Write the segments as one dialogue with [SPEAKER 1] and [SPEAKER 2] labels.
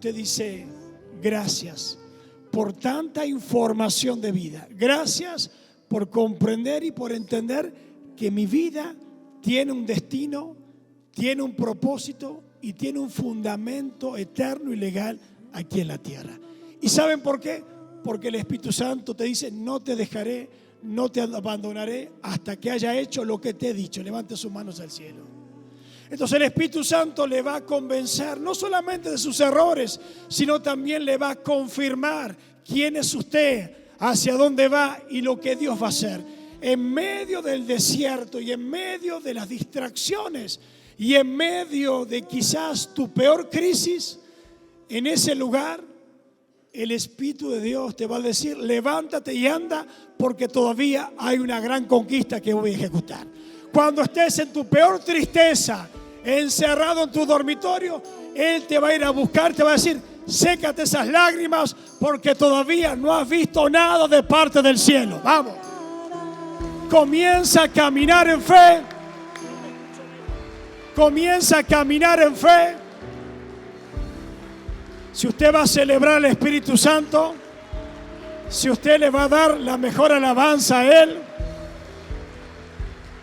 [SPEAKER 1] usted dice: gracias por tanta información de vida. Gracias por comprender y por entender que mi vida tiene un destino, tiene un propósito y tiene un fundamento eterno y legal aquí en la tierra. ¿Y saben por qué? Porque el Espíritu Santo te dice: no te dejaré, no te abandonaré hasta que haya hecho lo que te he dicho. Levante sus manos al cielo. Entonces el Espíritu Santo le va a convencer no solamente de sus errores, sino también le va a confirmar quién es usted, hacia dónde va y lo que Dios va a hacer. En medio del desierto y en medio de las distracciones y en medio de quizás tu peor crisis, en ese lugar el Espíritu de Dios te va a decir: levántate y anda, porque todavía hay una gran conquista que voy a ejecutar. Cuando estés en tu peor tristeza, encerrado en tu dormitorio, Él te va a ir a buscar, te va a decir: sécate esas lágrimas, porque todavía no has visto nada de parte del cielo. Vamos. Comienza a caminar en fe. Comienza a caminar en fe. Si usted va a celebrar al Espíritu Santo, si usted le va a dar la mejor alabanza a Él,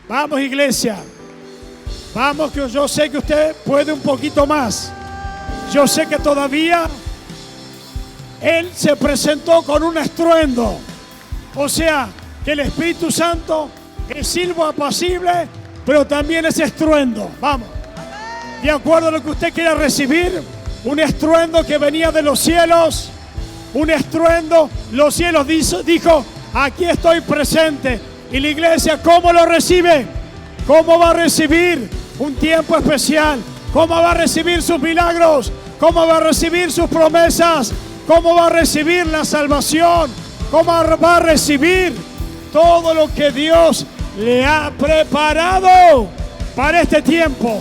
[SPEAKER 1] vamos, iglesia. Vamos, que yo sé que usted puede un poquito más. Yo sé que todavía Él se presentó con un estruendo. O sea, que el Espíritu Santo es silbo apacible, pero también es estruendo. Vamos. De acuerdo a lo que usted quiera recibir, un estruendo que venía de los cielos. Un estruendo, los cielos dijo: aquí estoy presente. Y la iglesia, ¿cómo lo recibe? ¿Cómo va a recibir un tiempo especial? ¿Cómo va a recibir sus milagros? ¿Cómo va a recibir sus promesas? ¿Cómo va a recibir la salvación? ¿Cómo va a recibir todo lo que Dios le ha preparado para este tiempo?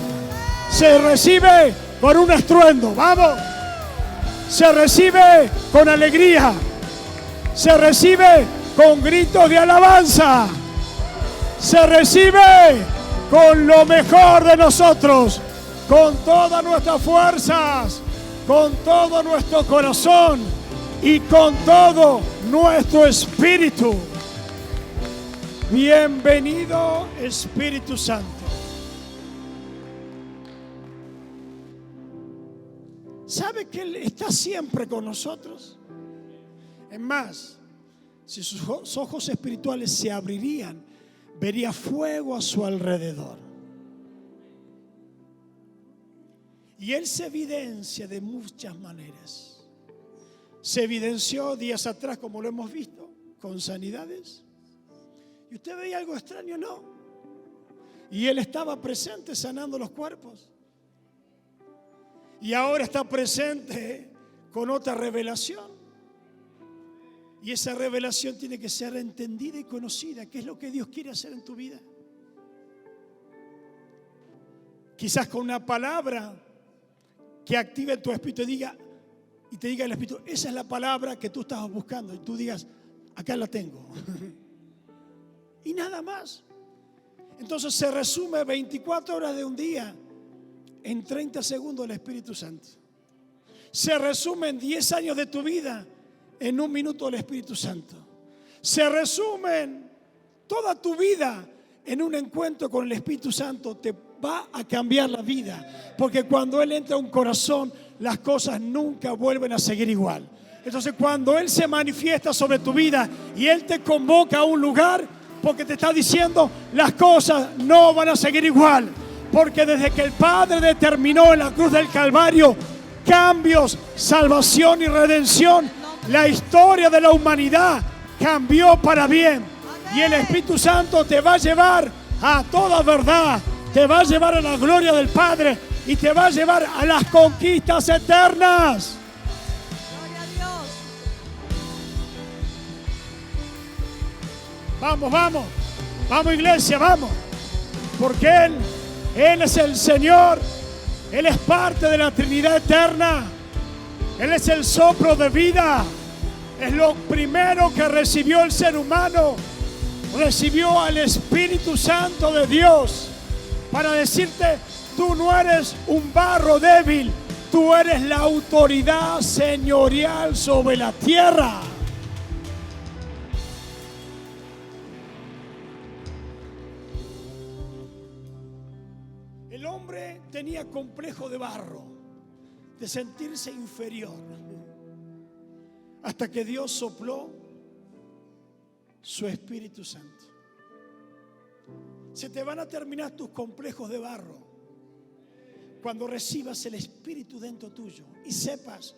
[SPEAKER 1] Se recibe con un estruendo. ¡Vamos! Se recibe con alegría. Se recibe con gritos de alabanza. Se recibe con lo mejor de nosotros, con todas nuestras fuerzas, con todo nuestro corazón y con todo nuestro espíritu. Bienvenido, Espíritu Santo. ¿Sabe que Él está siempre con nosotros? Es más, si sus ojos espirituales se abrirían, vería fuego a su alrededor. Y Él se evidencia de muchas maneras. Se evidenció días atrás, como lo hemos visto, con sanidades. ¿Y usted veía algo extraño? No. Y Él estaba presente sanando los cuerpos. Y ahora está presente con otra revelación. Y esa revelación tiene que ser entendida y conocida. ¿Qué es lo que Dios quiere hacer en tu vida? Quizás con una palabra que active tu espíritu y te diga el espíritu: esa es la palabra que tú estabas buscando. Y tú digas: acá la tengo. Y nada más. Entonces se resume 24 horas de un día en 30 segundos el Espíritu Santo. Se resumen 10 años de tu vida en un minuto el Espíritu Santo. Se resumen toda tu vida en un encuentro con el Espíritu Santo. Te va a cambiar la vida, porque cuando Él entra a un corazón, las cosas nunca vuelven a seguir igual. Entonces, cuando Él se manifiesta sobre tu vida y Él te convoca a un lugar, porque te está diciendo: las cosas no van a seguir igual. Porque desde que el Padre determinó en la cruz del Calvario cambios, salvación y redención, la historia de la humanidad cambió para bien. Y el Espíritu Santo te va a llevar a toda verdad, te va a llevar a la gloria del Padre y te va a llevar a las conquistas eternas.
[SPEAKER 2] Gloria a Dios.
[SPEAKER 1] Vamos, vamos, vamos, iglesia, vamos. Porque Él es el Señor. Él es parte de la Trinidad eterna. Él es el soplo de vida. Es lo primero que recibió el ser humano. Recibió al Espíritu Santo de Dios para decirte: tú no eres un barro débil, Tú eres la autoridad señorial sobre la tierra. El hombre tenía complejo de barro, de sentirse inferior, hasta que Dios sopló su Espíritu Santo. Se te van a terminar tus complejos de barro cuando recibas el Espíritu dentro tuyo y sepas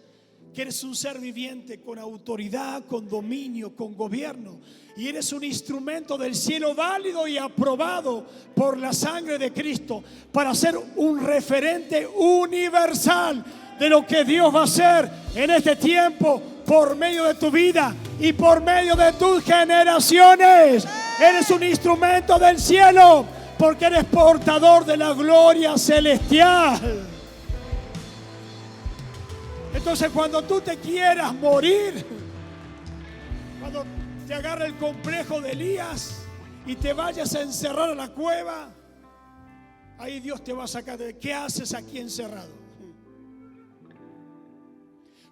[SPEAKER 1] que eres un ser viviente con autoridad, con dominio, con gobierno, y eres un instrumento del cielo válido y aprobado por la sangre de Cristo para ser un referente universal de lo que Dios va a hacer en este tiempo por medio de tu vida y por medio de tus generaciones. Eres un instrumento del cielo porque eres portador de la gloria celestial. Entonces, cuando tú te quieras morir, cuando te agarre el complejo de Elías y te vayas a encerrar a la cueva, ahí Dios te va a sacar de ¿qué haces aquí encerrado?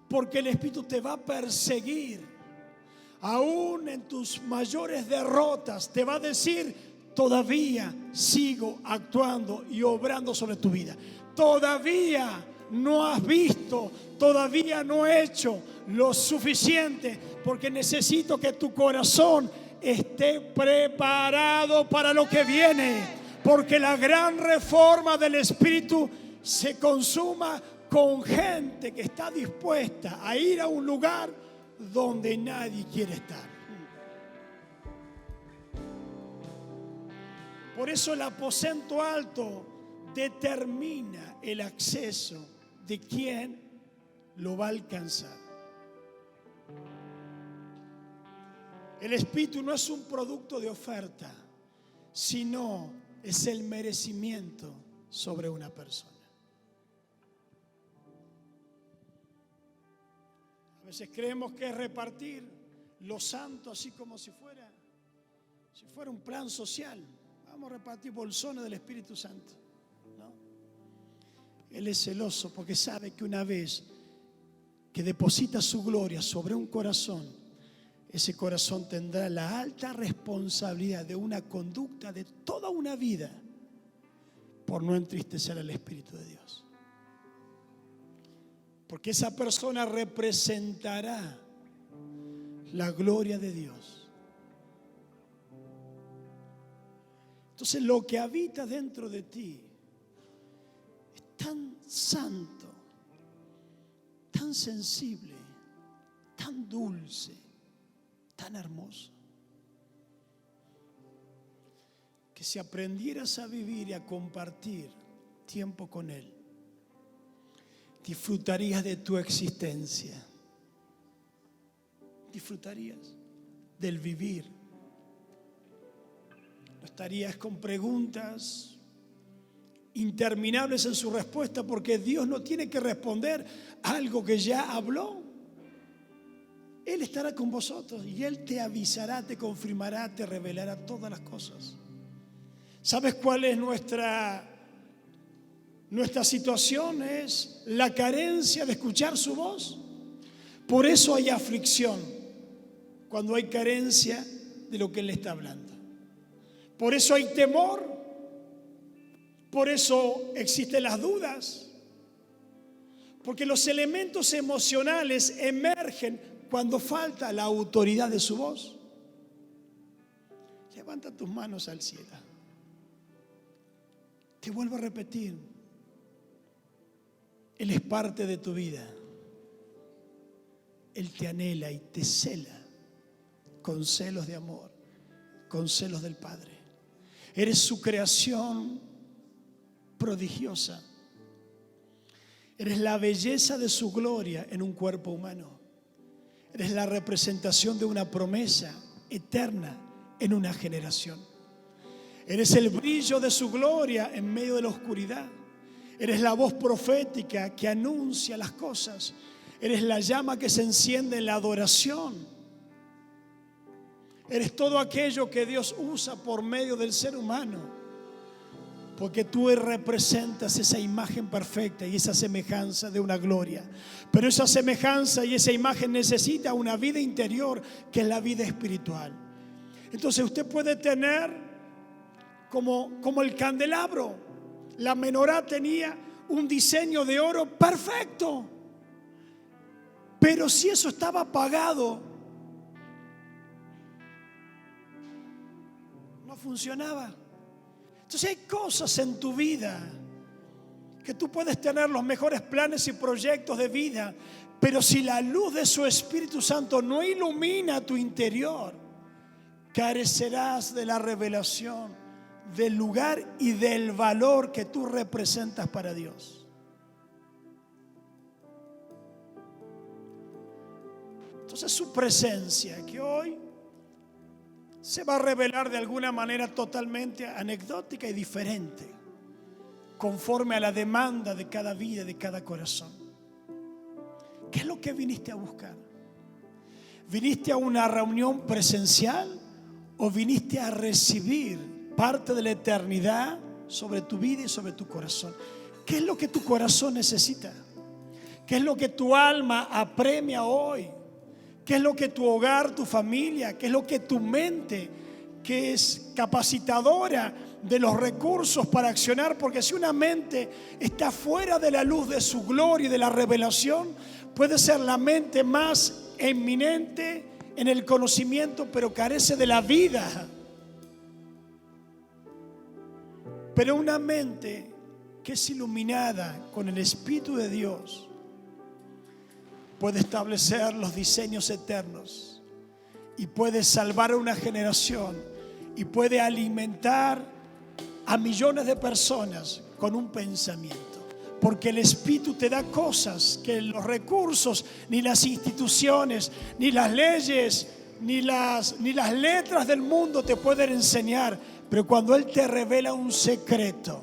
[SPEAKER 1] Porque el Espíritu te va a perseguir, aún en tus mayores derrotas, te va a decir: todavía sigo actuando y obrando sobre tu vida. Todavía no has visto, todavía no he hecho lo suficiente, porque necesito que tu corazón esté preparado para lo que viene, porque la gran reforma del Espíritu se consuma con gente que está dispuesta a ir a un lugar donde nadie quiere estar. Por eso el aposento alto determina el acceso de quién lo va a alcanzar. El Espíritu no es un producto de oferta, sino es el merecimiento sobre una persona. A veces creemos que es repartir lo santo así como si fuera un plan social. Vamos a repartir bolsones del Espíritu Santo. ¿No? Él es celoso porque sabe que una vez que deposita su gloria sobre un corazón, ese corazón tendrá la alta responsabilidad de una conducta de toda una vida por no entristecer al Espíritu de Dios. Porque esa persona representará la gloria de Dios. Entonces, lo que habita dentro de ti es tan santo, tan sensible, tan dulce, tan hermoso, que si aprendieras a vivir y a compartir tiempo con Él, disfrutarías de tu existencia, disfrutarías del vivir. No estarías con preguntas interminables en su respuesta, porque Dios no tiene que responder algo que ya habló. Él estará con vosotros y Él te avisará, te confirmará, te revelará todas las cosas. ¿Sabes cuál es nuestra situación? Es la carencia de escuchar su voz. Por eso hay aflicción cuando hay carencia de lo que Él está hablando. Por eso hay temor, por eso existen las dudas, porque los elementos emocionales emergen cuando falta la autoridad de su voz. Levanta tus manos al cielo. Te vuelvo a repetir, Él es parte de tu vida. Él te anhela y te cela con celos de amor, con celos del Padre. Eres su creación prodigiosa. Eres la belleza de su gloria en un cuerpo humano. Eres la representación de una promesa eterna en una generación. Eres el brillo de su gloria en medio de la oscuridad. Eres la voz profética que anuncia las cosas. Eres la llama que se enciende en la adoración. Eres todo aquello que Dios usa por medio del ser humano Porque tú representas esa imagen perfecta y esa semejanza de una gloria. Pero esa semejanza y esa imagen necesita una vida interior, que es la vida espiritual. Entonces usted puede tener como el candelabro. La menorá tenía un diseño de oro perfecto. Pero si eso estaba apagado, no funcionaba. Entonces hay cosas en tu vida que tú puedes tener los mejores planes y proyectos de vida, pero si la luz de su Espíritu Santo no ilumina tu interior, carecerás de la revelación del lugar y del valor que tú representas para Dios. Entonces su presencia, que hoy se va a revelar de alguna manera totalmente anecdótica y diferente, conforme a la demanda de cada vida, de cada corazón. ¿Qué es lo que viniste a buscar? ¿Viniste a una reunión presencial o viniste a recibir parte de la eternidad sobre tu vida y sobre tu corazón? ¿Qué es lo que tu corazón necesita? ¿Qué es lo que tu alma apremia hoy? ¿Qué es lo que tu hogar, tu familia, qué es lo que tu mente, que es capacitadora de los recursos para accionar? Porque si una mente está fuera de la luz de su gloria y de la revelación, puede ser la mente más eminente en el conocimiento, pero carece de la vida. Pero una mente que es iluminada con el Espíritu de Dios puede establecer los diseños eternos y puede salvar a una generación y puede alimentar a millones de personas con un pensamiento. Porque el Espíritu te da cosas que los recursos, ni las instituciones, ni las leyes, ni las letras del mundo te pueden enseñar. Pero cuando Él te revela un secreto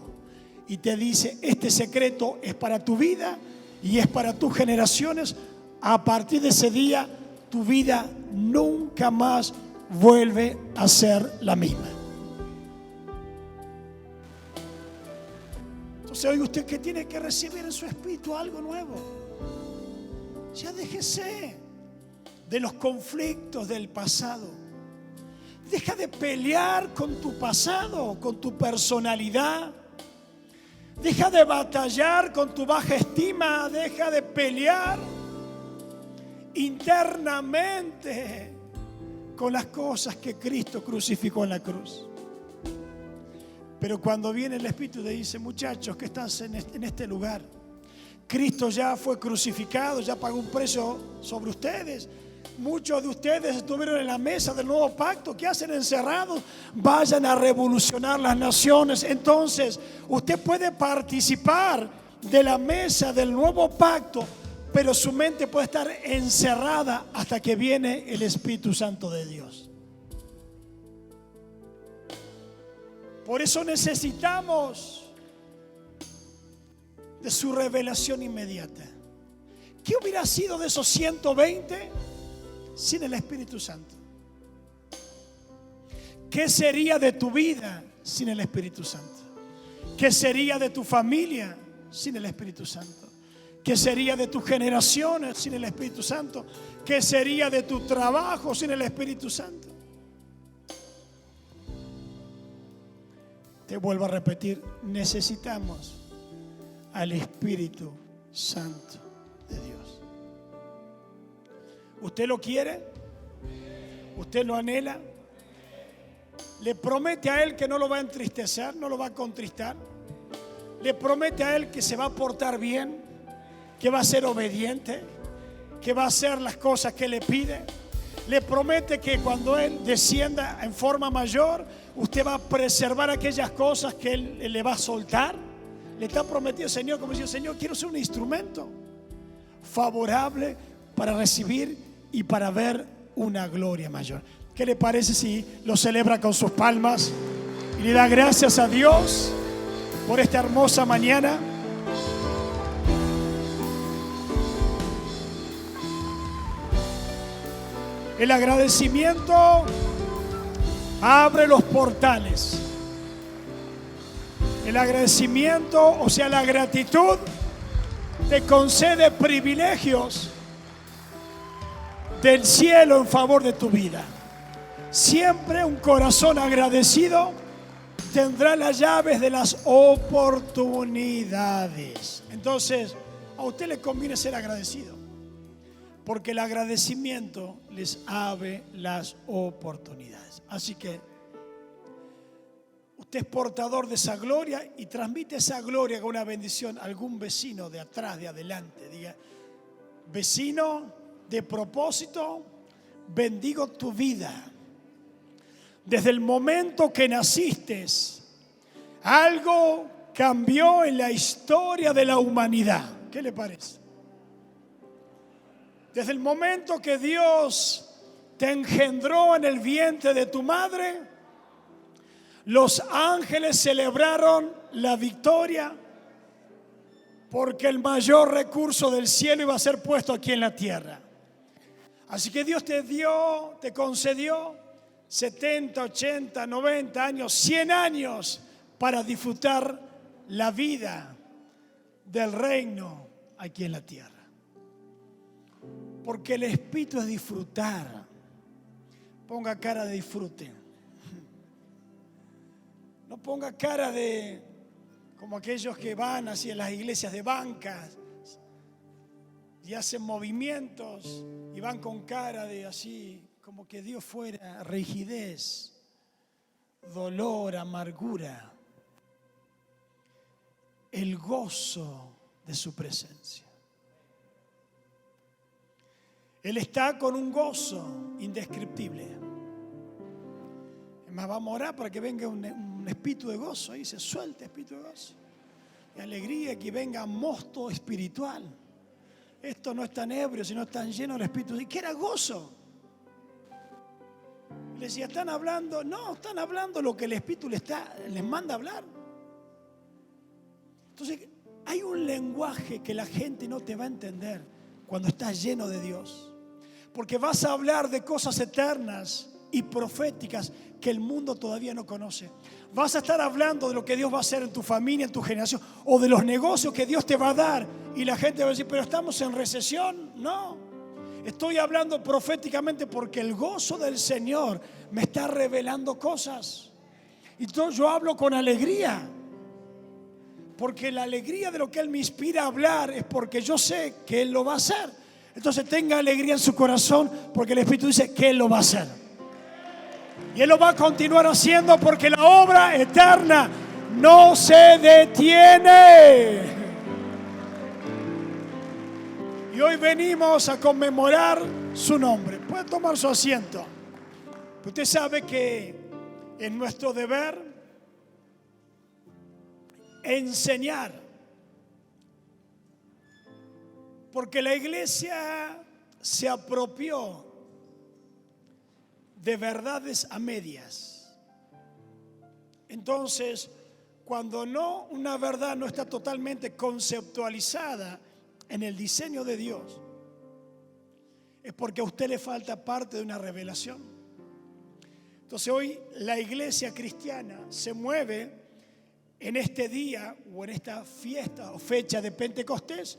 [SPEAKER 1] y te dice: este secreto es para tu vida y es para tus generaciones, a partir de ese día tu vida nunca más vuelve a ser la misma. Entonces hoy usted, que tiene que recibir en su espíritu algo nuevo. Ya déjese de los conflictos del pasado. Deja de pelear con tu pasado, con tu personalidad. Deja de batallar con tu baja estima. Deja de pelear internamente con las cosas que Cristo crucificó en la cruz. Pero cuando viene el Espíritu te dice: muchachos que están en este lugar, Cristo ya fue crucificado, ya pagó un precio sobre ustedes. Muchos de ustedes estuvieron en la mesa del nuevo pacto. ¿Qué hacen encerrados? Vayan a revolucionar las naciones. Entonces usted puede participar de la mesa del nuevo pacto, pero su mente puede estar encerrada hasta que viene el Espíritu Santo de Dios. Por eso necesitamos de su revelación inmediata. ¿Qué hubiera sido de esos 120 sin el Espíritu Santo? ¿Qué sería de tu vida sin el Espíritu Santo? ¿Qué sería de tu familia sin el Espíritu Santo? ¿Qué sería de tus generaciones sin el Espíritu Santo? ¿Qué sería de tu trabajo sin el Espíritu Santo? Te vuelvo a repetir, necesitamos al Espíritu Santo de Dios. ¿Usted lo quiere? ¿Usted lo anhela? ¿Le promete a Él que no lo va a entristecer, no lo va a contristar? ¿Le promete a Él que se va a portar bien, que va a ser obediente, que va a hacer las cosas que le pide? Le promete que cuando Él descienda en forma mayor, usted va a preservar aquellas cosas que Él le va a soltar. Le está prometido, Señor, como dice: Señor, quiero ser un instrumento favorable para recibir y para ver una gloria mayor. ¿Qué le parece si lo celebra con sus palmas y le da gracias a Dios por esta hermosa mañana? El agradecimiento abre los portales El agradecimiento, o sea, la gratitud, te concede privilegios del cielo en favor de tu vida. Siempre un corazón agradecido tendrá las llaves de las oportunidades. Entonces, a usted le conviene ser agradecido, porque el agradecimiento les abre las oportunidades. Así que usted es portador de esa gloria y transmite esa gloria con una bendición a algún vecino de atrás, de adelante. Diga: vecino, de propósito, bendigo tu vida. Desde el momento que naciste, algo cambió en la historia de la humanidad. ¿Qué le parece? Desde el momento que Dios te engendró en el vientre de tu madre, los ángeles celebraron la victoria, porque el mayor recurso del cielo iba a ser puesto aquí en la tierra. Así que Dios te dio, te concedió 70, 80, 90 años, 100 años para disfrutar la vida del reino aquí en la tierra. Porque el espíritu es disfrutar. Ponga cara de disfrute. No ponga cara de como aquellos que van así en las iglesias de bancas y hacen movimientos y van con cara de así, como que Dios fuera rigidez, dolor, amargura. El gozo de su presencia. Él está con un gozo indescriptible. Es más, vamos a orar para que venga un espíritu de gozo. Ahí se suelte espíritu de gozo. Y alegría, que venga mosto espiritual. Esto no es tan ebrio, sino tan lleno del espíritu. ¿Y qué era gozo? Le decía, ¿están hablando? No, están hablando lo que el espíritu les manda a hablar. Entonces, hay un lenguaje que la gente no te va a entender cuando estás lleno de Dios. Porque vas a hablar de cosas eternas y proféticas que el mundo todavía no conoce. Vas a estar hablando de lo que Dios va a hacer en tu familia, en tu generación, o de los negocios que Dios te va a dar. Y la gente va a decir, pero estamos en recesión. No, estoy hablando proféticamente porque el gozo del Señor me está revelando cosas. Y entonces yo hablo con alegría. Porque la alegría de lo que Él me inspira a hablar es porque yo sé que Él lo va a hacer. Entonces tenga alegría en su corazón, porque el Espíritu dice que Él lo va a hacer. Y Él lo va a continuar haciendo, porque la obra eterna no se detiene. Y hoy venimos a conmemorar su nombre. Puede tomar su asiento. Usted sabe que es nuestro deber enseñar. Porque la iglesia se apropió de verdades a medias. Entonces, cuando una verdad no está totalmente conceptualizada en el diseño de Dios, es porque a usted le falta parte de una revelación. Entonces hoy la iglesia cristiana se mueve en este día o en esta fiesta o fecha de Pentecostés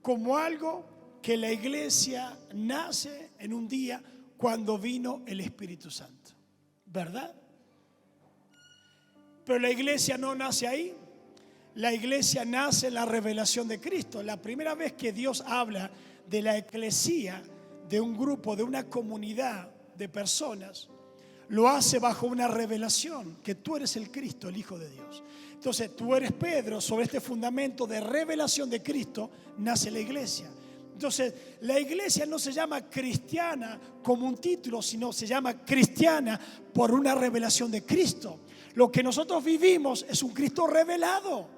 [SPEAKER 1] como algo que la iglesia nace en un día cuando vino el Espíritu Santo, ¿verdad? Pero la iglesia no nace ahí. La iglesia nace en la revelación de Cristo. La primera vez que Dios habla de la eclesía, de un grupo, de una comunidad de personas, lo hace bajo una revelación, que tú eres el Cristo, el Hijo de Dios. Entonces tú eres Pedro. Sobre este fundamento de revelación de Cristo nace la iglesia. Entonces la iglesia no se llama cristiana como un título, sino se llama cristiana por una revelación de Cristo. Lo que nosotros vivimos es un Cristo revelado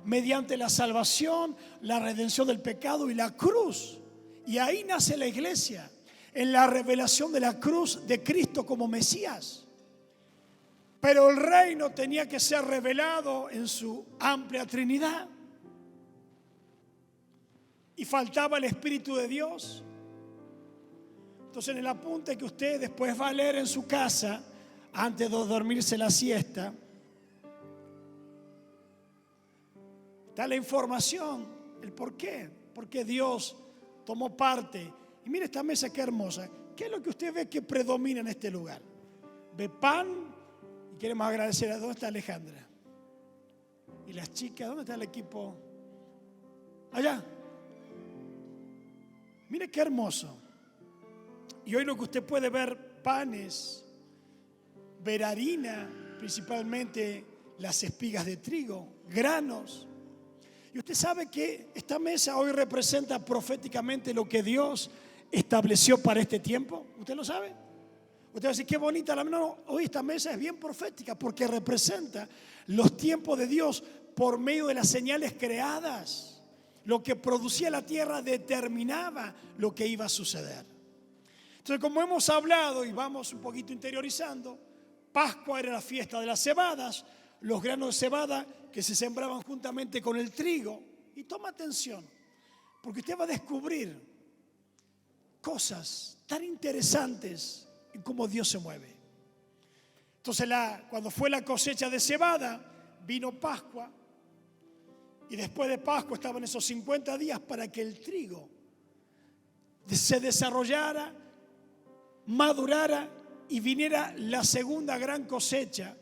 [SPEAKER 1] mediante la salvación, la redención del pecado y la cruz. Y ahí nace la iglesia, en la revelación de la cruz de Cristo como Mesías. Pero el reino tenía que ser revelado en su amplia Trinidad. Y faltaba el Espíritu de Dios. Entonces, en el apunte que usted después va a leer en su casa, antes de dormirse la siesta, está la información, el por qué. Porque Dios tomó parte. Y mire esta mesa qué hermosa. ¿Qué es lo que usted ve que predomina en este lugar? Ve pan y queremos agradecer. ¿Dónde está Alejandra? Y las chicas, ¿dónde está el equipo? Allá. Mire qué hermoso. Y hoy lo que usted puede ver, panes, ver harina, principalmente las espigas de trigo, granos. Y usted sabe que esta mesa hoy representa proféticamente lo que Dios estableció para este tiempo. ¿Usted lo sabe? Usted va a decir, qué bonita la mesa. No, hoy esta mesa es bien profética porque representa los tiempos de Dios por medio de las señales creadas. Lo que producía la tierra determinaba lo que iba a suceder. Entonces, como hemos hablado y vamos un poquito interiorizando, Pascua era la fiesta de las cebadas, los granos de cebada que se sembraban juntamente con el trigo. Y toma atención, porque usted va a descubrir cosas tan interesantes en cómo Dios se mueve. Entonces, cuando fue la cosecha de cebada, vino Pascua. Y después de Pascua estaban esos 50 días para que el trigo se desarrollara, madurara y viniera la segunda gran cosecha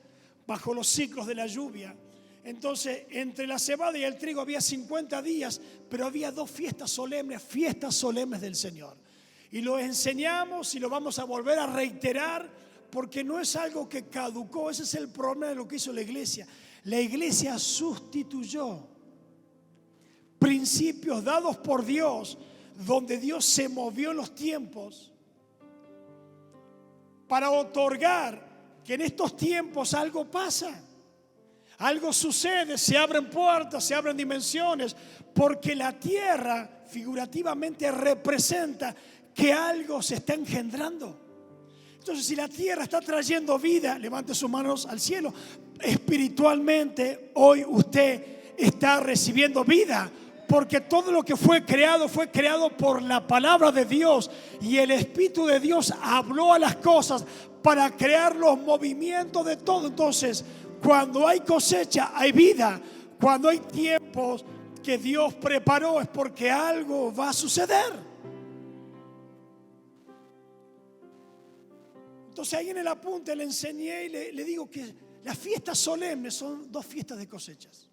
[SPEAKER 1] bajo los ciclos de la lluvia. Entonces, entre la cebada y el trigo había 50 días, pero había dos fiestas solemnes del Señor. Y lo enseñamos y lo vamos a volver a reiterar porque no es algo que caducó. Ese es el problema de lo que hizo la iglesia. La iglesia sustituyó principios dados por Dios, donde Dios se movió en los tiempos para otorgar que en estos tiempos algo pasa, algo sucede, se abren puertas, se abren dimensiones, porque la tierra figurativamente representa que algo se está engendrando. Entonces, si la tierra está trayendo vida, levante sus manos al cielo. Espiritualmente, hoy usted está recibiendo vida, porque todo lo que fue creado por la palabra de Dios, y el Espíritu de Dios habló a las cosas para crear los movimientos de todo. Entonces, cuando hay cosecha, hay vida. Cuando hay tiempos que Dios preparó, es porque algo va a suceder. Entonces, ahí en el apunte le enseñé y le digo que las fiestas solemnes son dos fiestas de cosechas.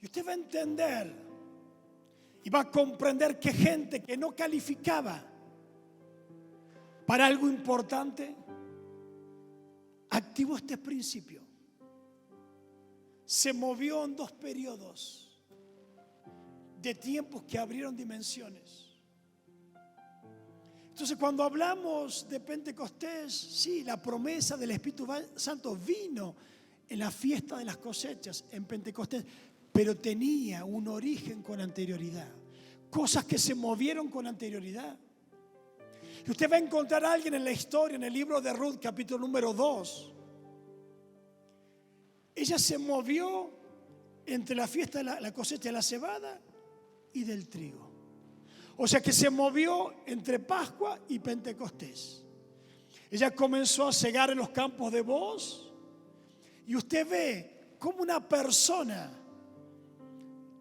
[SPEAKER 1] Y usted va a entender y va a comprender que gente que no calificaba para algo importante activó este principio. Se movió en dos periodos de tiempos que abrieron dimensiones. Entonces, cuando hablamos de Pentecostés, sí, la promesa del Espíritu Santo vino en la fiesta de las cosechas, en Pentecostés, pero tenía un origen con anterioridad, cosas que se movieron con anterioridad. Y usted va a encontrar a alguien en la historia, en el libro de Ruth, capítulo número 2. Ella se movió entre la fiesta de la cosecha de la cebada y del trigo. O sea que se movió entre Pascua y Pentecostés. Ella comenzó a cegar en los campos de Booz. Y usted ve cómo una persona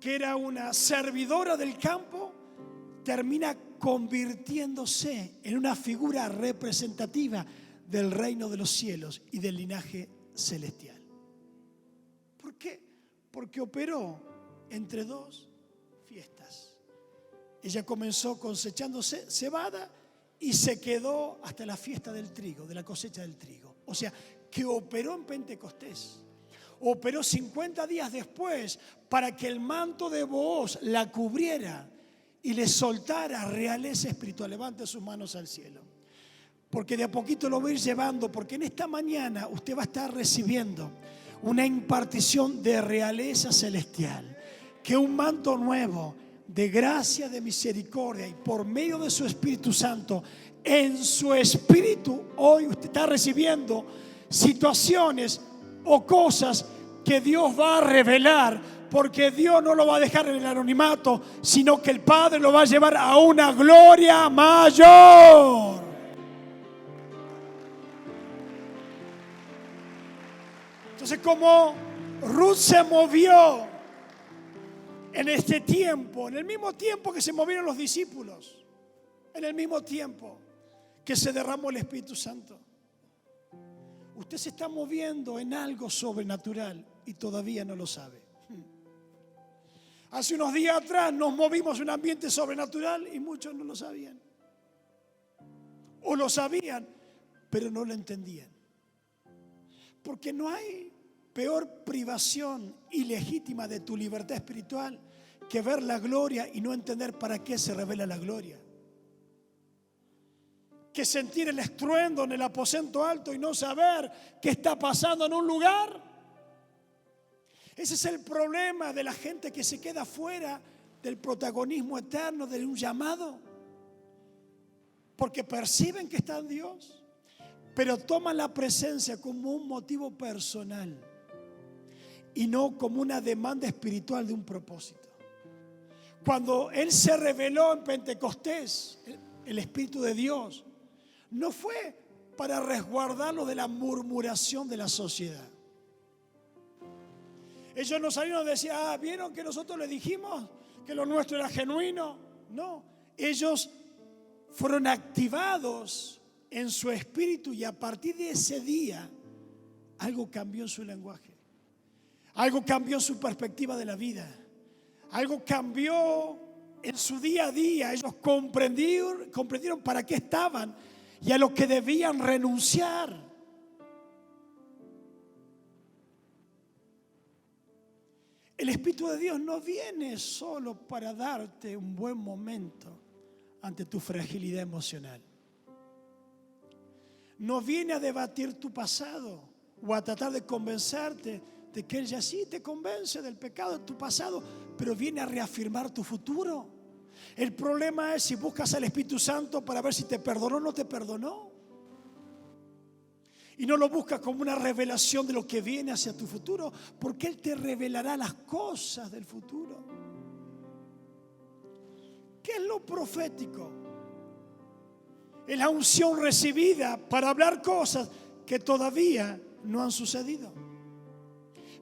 [SPEAKER 1] que era una servidora del campo termina convirtiéndose en una figura representativa del reino de los cielos y del linaje celestial. ¿Por qué? Porque operó entre dos fiestas. Ella comenzó cosechándose cebada y se quedó hasta la fiesta del trigo, de la cosecha del trigo. O sea, que operó en Pentecostés. Operó 50 días después para que el manto de Booz la cubriera y le soltara realeza espiritual. Levante sus manos al cielo, porque de a poquito lo voy a ir llevando, porque en esta mañana usted va a estar recibiendo una impartición de realeza celestial, que un manto nuevo de gracia, de misericordia, y por medio de su Espíritu Santo, en su espíritu, hoy usted está recibiendo situaciones o cosas que Dios va a revelar, porque Dios no lo va a dejar en el anonimato, sino que el Padre lo va a llevar a una gloria mayor. Entonces, como Ruth se movió en este tiempo, en el mismo tiempo que se movieron los discípulos, en el mismo tiempo que se derramó el Espíritu Santo, usted se está moviendo en algo sobrenatural y todavía no lo sabe. Hace unos días atrás nos movimos en un ambiente sobrenatural y muchos no lo sabían. O lo sabían, pero no lo entendían. Porque no hay peor privación ilegítima de tu libertad espiritual que ver la gloria y no entender para qué se revela la gloria. Que sentir el estruendo en el aposento alto y no saber qué está pasando en un lugar. Ese es el problema de la gente que se queda fuera del protagonismo eterno de un llamado. Porque perciben que está en Dios, pero toman la presencia como un motivo personal y no como una demanda espiritual de un propósito. Cuando Él se reveló en Pentecostés, el Espíritu de Dios, no fue para resguardarlo de la murmuración de la sociedad. Ellos no salieron a decir, ¿vieron que nosotros le dijimos que lo nuestro era genuino? No, ellos fueron activados en su espíritu y a partir de ese día algo cambió en su lenguaje. Algo cambió en su perspectiva de la vida. Algo cambió en su día a día. Ellos comprendieron para qué estaban y a lo que debían renunciar. El Espíritu de Dios no viene solo para darte un buen momento ante tu fragilidad emocional. No viene a debatir tu pasado o a tratar de convencerte de que Él ya sí te convence del pecado de tu pasado, pero viene a reafirmar tu futuro. El problema es si buscas al Espíritu Santo para ver si te perdonó o no te perdonó. Y no lo buscas como una revelación de lo que viene hacia tu futuro, porque Él te revelará las cosas del futuro. ¿Qué es lo profético? Es la unción recibida para hablar cosas que todavía no han sucedido,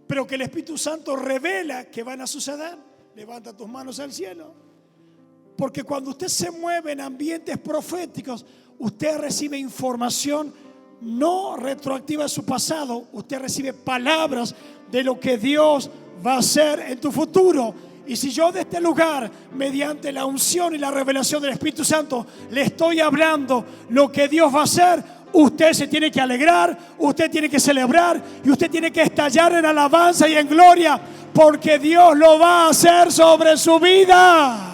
[SPEAKER 1] pero que el Espíritu Santo revela que van a suceder. Levanta tus manos al cielo. Porque cuando usted se mueve en ambientes proféticos, usted recibe información no retroactiva de su pasado. Usted recibe palabras de lo que Dios va a hacer en tu futuro. Y si yo de este lugar, mediante la unción y la revelación del Espíritu Santo, le estoy hablando lo que Dios va a hacer, usted se tiene que alegrar, usted tiene que celebrar y usted tiene que estallar en alabanza y en gloria, porque Dios lo va a hacer sobre su vida.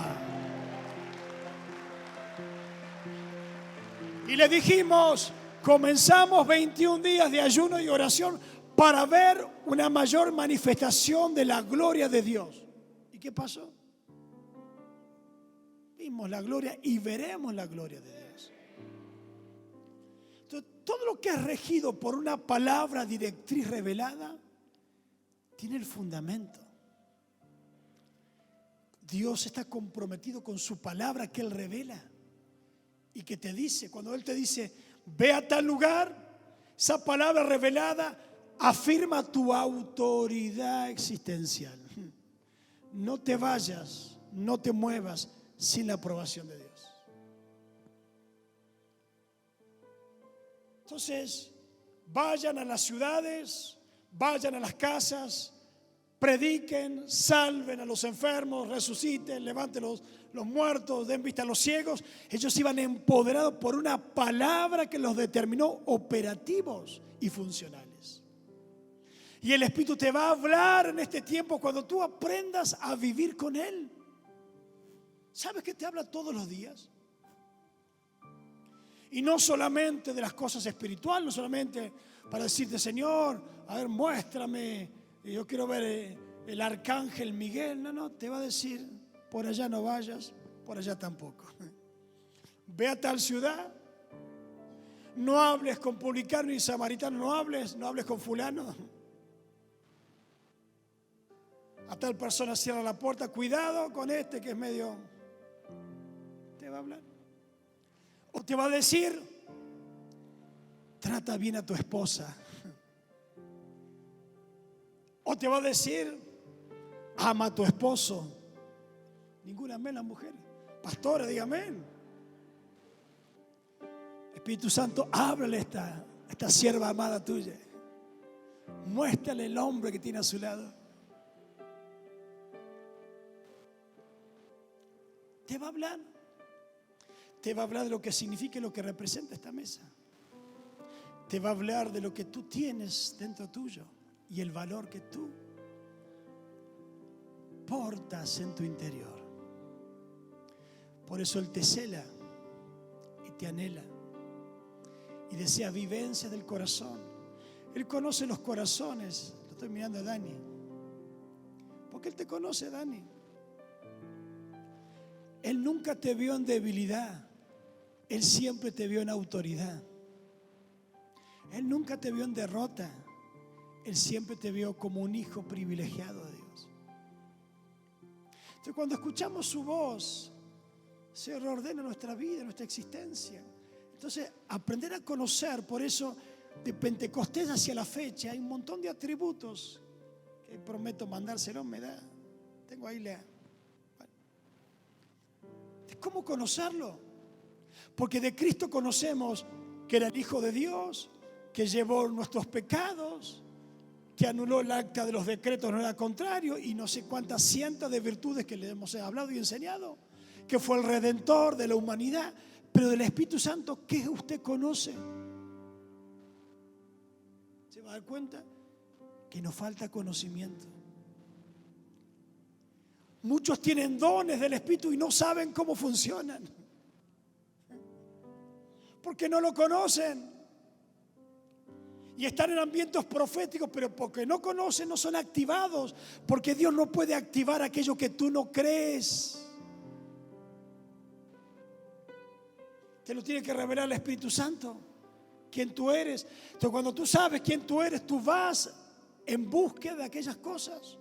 [SPEAKER 1] Y le dijimos, comenzamos 21 días de ayuno y oración para ver una mayor manifestación de la gloria de Dios. ¿Y qué pasó? Vimos la gloria y veremos la gloria de Dios. Entonces, todo lo que es regido por una palabra directriz revelada tiene el fundamento. Dios está comprometido con su palabra que Él revela y que te dice. Cuando Él te dice, ve a tal lugar, esa palabra revelada afirma tu autoridad existencial. No te vayas, no te muevas sin la aprobación de Dios. Entonces, vayan a las ciudades, vayan a las casas, prediquen, salven a los enfermos, resuciten, levanten los muertos, den vista a los ciegos. Ellos iban empoderados por una palabra que los determinó operativos y funcionales. Y el Espíritu te va a hablar en este tiempo cuando tú aprendas a vivir con Él. ¿Sabes que te habla todos los días? Y no solamente de las cosas espirituales, no solamente para decirte, Señor, a ver, muéstrame, yo quiero ver el arcángel Miguel. No, te va a decir, por allá no vayas, por allá tampoco. Ve a tal ciudad, no hables con publicano ni samaritano, no hables con fulano. A tal persona cierra la puerta, cuidado con este que es medio. Te va a hablar. O te va a decir, trata bien a tu esposa. O te va a decir, ama a tu esposo. Ninguna amén las mujeres. Pastora, diga amén. Espíritu Santo, háblale a esta sierva amada tuya. Muéstrale el hombre que tiene a su lado. Te va a hablar. Te va a hablar de lo que significa y lo que representa esta mesa. Te va a hablar de lo que tú tienes dentro tuyo y el valor que tú portas en tu interior. Por eso Él te cela y te anhela y desea vivencia del corazón. Él conoce los corazones. Lo estoy mirando a Dani. Porque Él te conoce, Dani. Él nunca te vio en debilidad. Él siempre te vio en autoridad. Él nunca te vio en derrota. Él siempre te vio como un hijo privilegiado de Dios. Entonces, cuando escuchamos su voz, se reordena nuestra vida, nuestra existencia. Entonces, aprender a conocer, por eso de Pentecostés hacia la fecha hay un montón de atributos que prometo mandárselo, me da. Tengo ahí la... ¿Cómo conocerlo? Porque de Cristo conocemos que era el Hijo de Dios, que llevó nuestros pecados, que anuló el acta de los decretos, no era contrario, y no sé cuántas cientos de virtudes que le hemos hablado y enseñado, que fue el Redentor de la humanidad. Pero del Espíritu Santo, ¿qué usted conoce? ¿Se va a dar cuenta? Que nos falta conocimiento. Muchos tienen dones del Espíritu y no saben cómo funcionan. Porque no lo conocen. Y están en ambientes proféticos, pero porque no conocen, no son activados. Porque Dios no puede activar aquello que tú no crees. Te lo tiene que revelar el Espíritu Santo. Quién tú eres. Entonces, cuando tú sabes quién tú eres, tú vas en búsqueda de aquellas cosas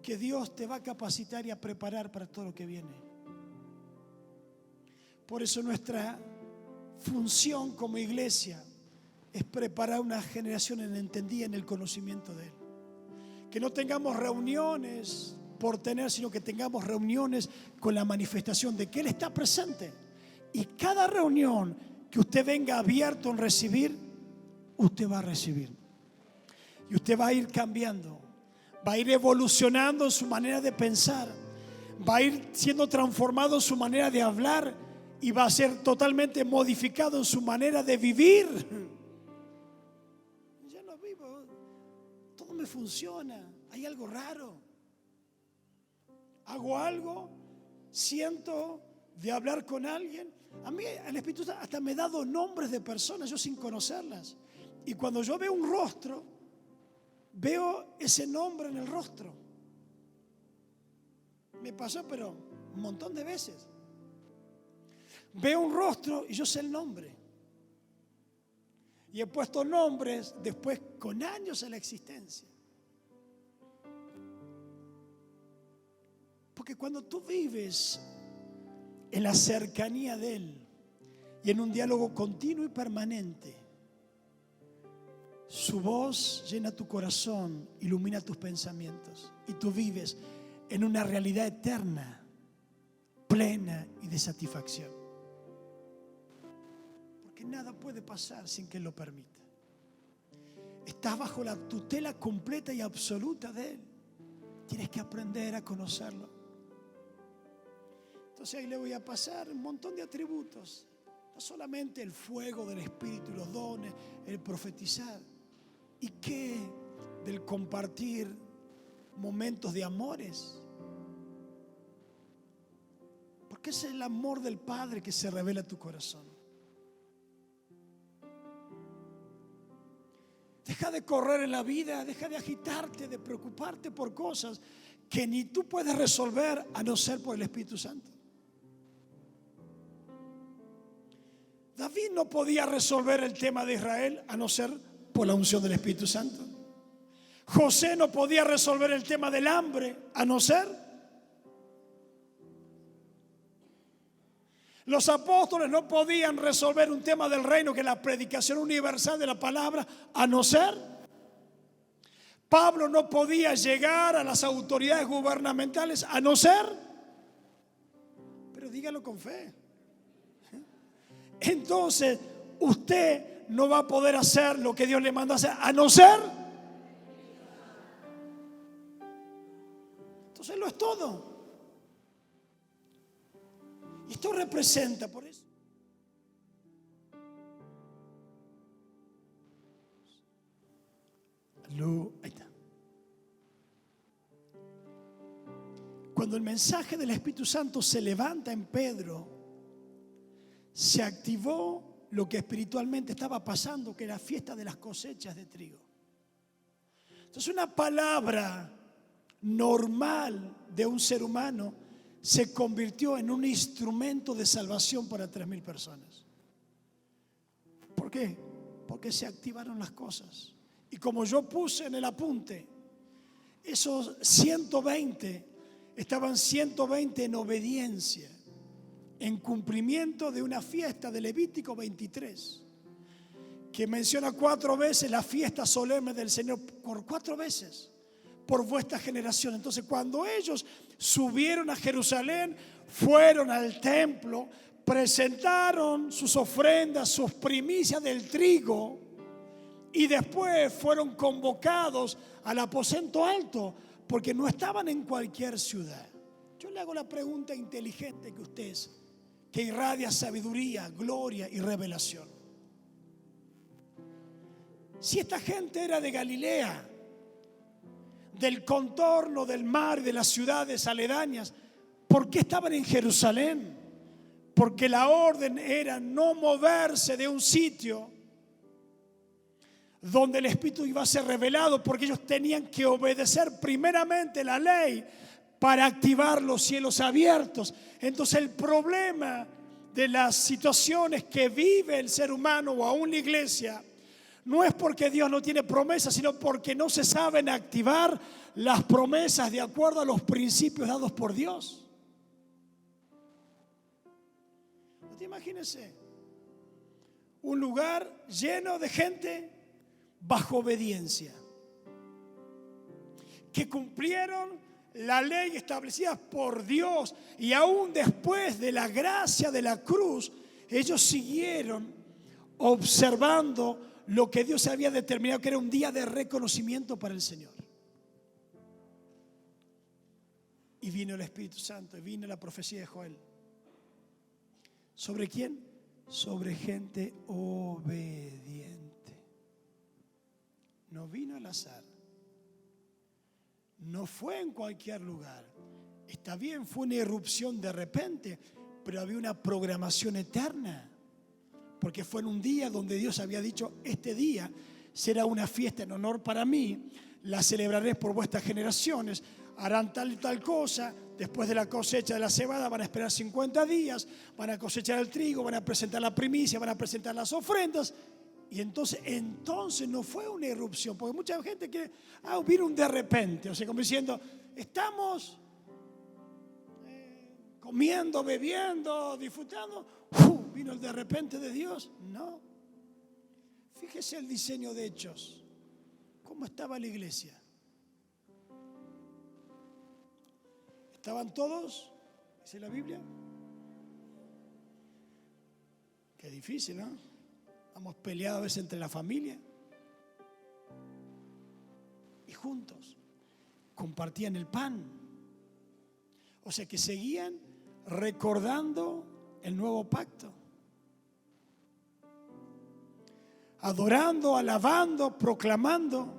[SPEAKER 1] que Dios te va a capacitar y a preparar para todo lo que viene. Por eso nuestra función como iglesia es preparar una generación entendida en el conocimiento de Él. Que no tengamos reuniones por tener, sino que tengamos reuniones con la manifestación de que Él está presente. Y cada reunión que usted venga abierto en recibir, usted va a recibir. Y usted va a ir cambiando. Va a ir evolucionando en su manera de pensar. Va a ir siendo transformado en su manera de hablar. Y va a ser totalmente modificado en su manera de vivir. Ya no vivo. Todo me funciona. Hay algo raro. Hago algo. Siento de hablar con alguien. A mí el Espíritu Santo hasta me ha dado nombres de personas yo sin conocerlas. Y cuando yo veo un rostro, veo ese nombre en el rostro. Me pasó, pero un montón de veces. Veo un rostro y yo sé el nombre. Y he puesto nombres después con años en la existencia. Porque cuando tú vives en la cercanía de Él y en un diálogo continuo y permanente, su voz llena tu corazón, ilumina tus pensamientos y tú vives en una realidad eterna, plena y de satisfacción. Porque nada puede pasar sin que Él lo permita. Estás bajo la tutela completa y absoluta de Él. Tienes que aprender a conocerlo. Entonces ahí le voy a pasar un montón de atributos. No solamente el fuego del Espíritu, los dones, el profetizar. ¿Y qué del compartir momentos de amores? Porque es el amor del Padre que se revela en tu corazón. Deja de correr en la vida, deja de agitarte, de preocuparte por cosas que ni tú puedes resolver a no ser por el Espíritu Santo. David no podía resolver el tema de Israel a no ser por la unción del Espíritu Santo. José no podía resolver el tema del hambre a no ser. Los apóstoles no podían resolver un tema del reino, que es la predicación universal de la palabra, a no ser. Pablo no podía llegar a las autoridades gubernamentales a no ser, pero dígalo con fe. Entonces, usted no va a poder hacer lo que Dios le manda hacer a no ser. Entonces, lo es todo. Y esto representa, por eso. Ahí está. Cuando el mensaje del Espíritu Santo se levanta en Pedro, se activó lo que espiritualmente estaba pasando, que era la fiesta de las cosechas de trigo. Entonces, una palabra normal de un ser humano se convirtió en un instrumento de salvación para 3,000 personas. ¿Por qué? Porque se activaron las cosas. Y como yo puse en el apunte, esos 120 estaban 120 en obediencia, en cumplimiento de una fiesta de Levítico 23, que menciona 4 veces la fiesta solemne del Señor, por 4 veces, por vuestra generación. Entonces, cuando ellos subieron a Jerusalén, fueron al templo, presentaron sus ofrendas, sus primicias del trigo, y después fueron convocados al aposento alto, porque no estaban en cualquier ciudad. Yo le hago la pregunta inteligente que usted es, que irradia sabiduría, gloria y revelación. Si esta gente era de Galilea, del contorno del mar y de las ciudades aledañas, ¿por qué estaban en Jerusalén? Porque la orden era no moverse de un sitio donde el Espíritu iba a ser revelado, porque ellos tenían que obedecer primeramente la ley para activar los cielos abiertos. Entonces, el problema de las situaciones que vive el ser humano o aún la iglesia no es porque Dios no tiene promesas, sino porque no se saben activar las promesas de acuerdo a los principios dados por Dios. ¿No te imagínense? Un lugar lleno de gente bajo obediencia, que cumplieron la ley establecida por Dios, y aún después de la gracia de la cruz, ellos siguieron observando lo que Dios había determinado, que era un día de reconocimiento para el Señor. Y vino el Espíritu Santo, y vino la profecía de Joel. ¿Sobre quién? Sobre gente obediente. No vino al azar. No fue en cualquier lugar. Está bien, fue una irrupción de repente, pero había una programación eterna. Porque fue en un día donde Dios había dicho: este día será una fiesta en honor para mí, la celebraré por vuestras generaciones, harán tal y tal cosa. Después de la cosecha de la cebada van a esperar 50 días, van a cosechar el trigo, van a presentar la primicia, van a presentar las ofrendas. Y entonces no fue una irrupción, porque mucha gente quiere, vino un de repente, o sea, como diciendo, estamos comiendo, bebiendo, disfrutando, vino el de repente de Dios. No. Fíjese el diseño de Hechos, cómo estaba la iglesia. ¿Estaban todos? ¿Dice la Biblia? Qué difícil, ¿no? Hemos peleado a veces entre la familia. Y juntos compartían el pan. O sea que seguían recordando el nuevo pacto. Adorando, alabando, proclamando.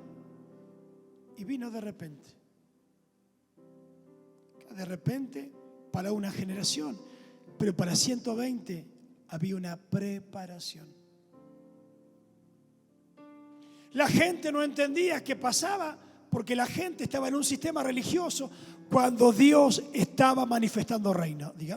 [SPEAKER 1] Y vino de repente. De repente para una generación. Pero para 120 había una preparación. La gente no entendía qué pasaba, porque la gente estaba en un sistema religioso cuando Dios estaba manifestando reino. Diga,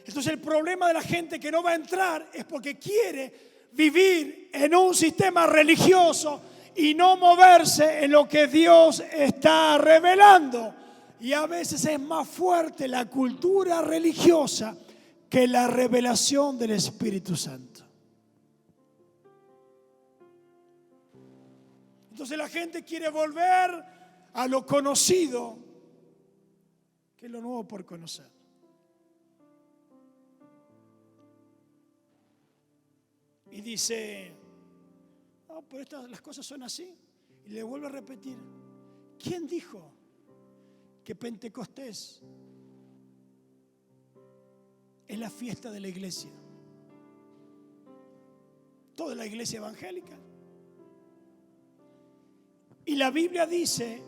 [SPEAKER 1] Entonces el problema de la gente que no va a entrar es porque quiere vivir en un sistema religioso y no moverse en lo que Dios está revelando. Y a veces es más fuerte la cultura religiosa que la revelación del Espíritu Santo. Entonces la gente quiere volver a lo conocido, que es lo nuevo por conocer. Y dice, no, pero las cosas son así. Y le vuelvo a repetir, ¿quién dijo que Pentecostés es la fiesta de la iglesia? Toda la iglesia evangélica. Y la Biblia dice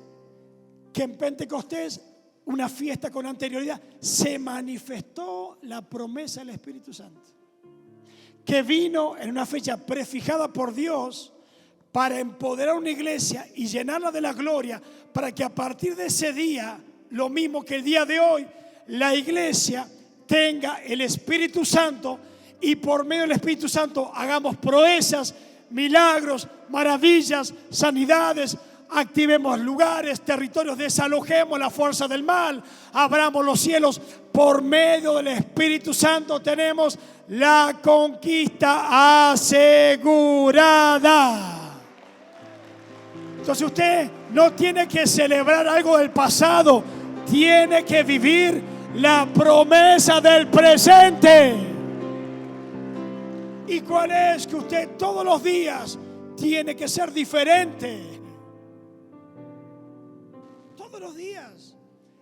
[SPEAKER 1] que en Pentecostés, una fiesta con anterioridad, se manifestó la promesa del Espíritu Santo, que vino en una fecha prefijada por Dios para empoderar una iglesia y llenarla de la gloria, para que a partir de ese día, lo mismo que el día de hoy, la iglesia tenga el Espíritu Santo y por medio del Espíritu Santo hagamos proezas, milagros, maravillas, sanidades, activemos lugares, territorios, desalojemos la fuerza del mal, abramos los cielos. Por medio del Espíritu Santo tenemos la conquista asegurada. Entonces usted no tiene que celebrar algo del pasado, tiene que vivir la promesa del presente. ¿Y cuál es? Que usted todos los días tiene que ser diferente. Todos los días.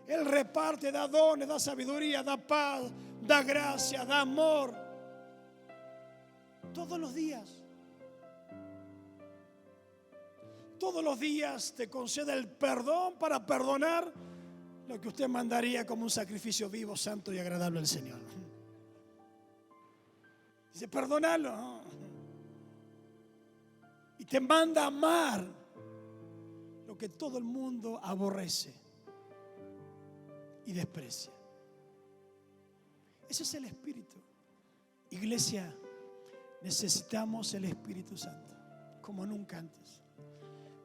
[SPEAKER 1] Él reparte, da dones, da sabiduría, da paz, da gracia, da amor. Todos los días. Todos los días te concede el perdón para perdonar lo que usted mandaría como un sacrificio vivo, santo y agradable al Señor. Dice, perdónalo. Y te manda a amar lo que todo el mundo aborrece y desprecia. Ese es el Espíritu. Iglesia, necesitamos el Espíritu Santo como nunca antes.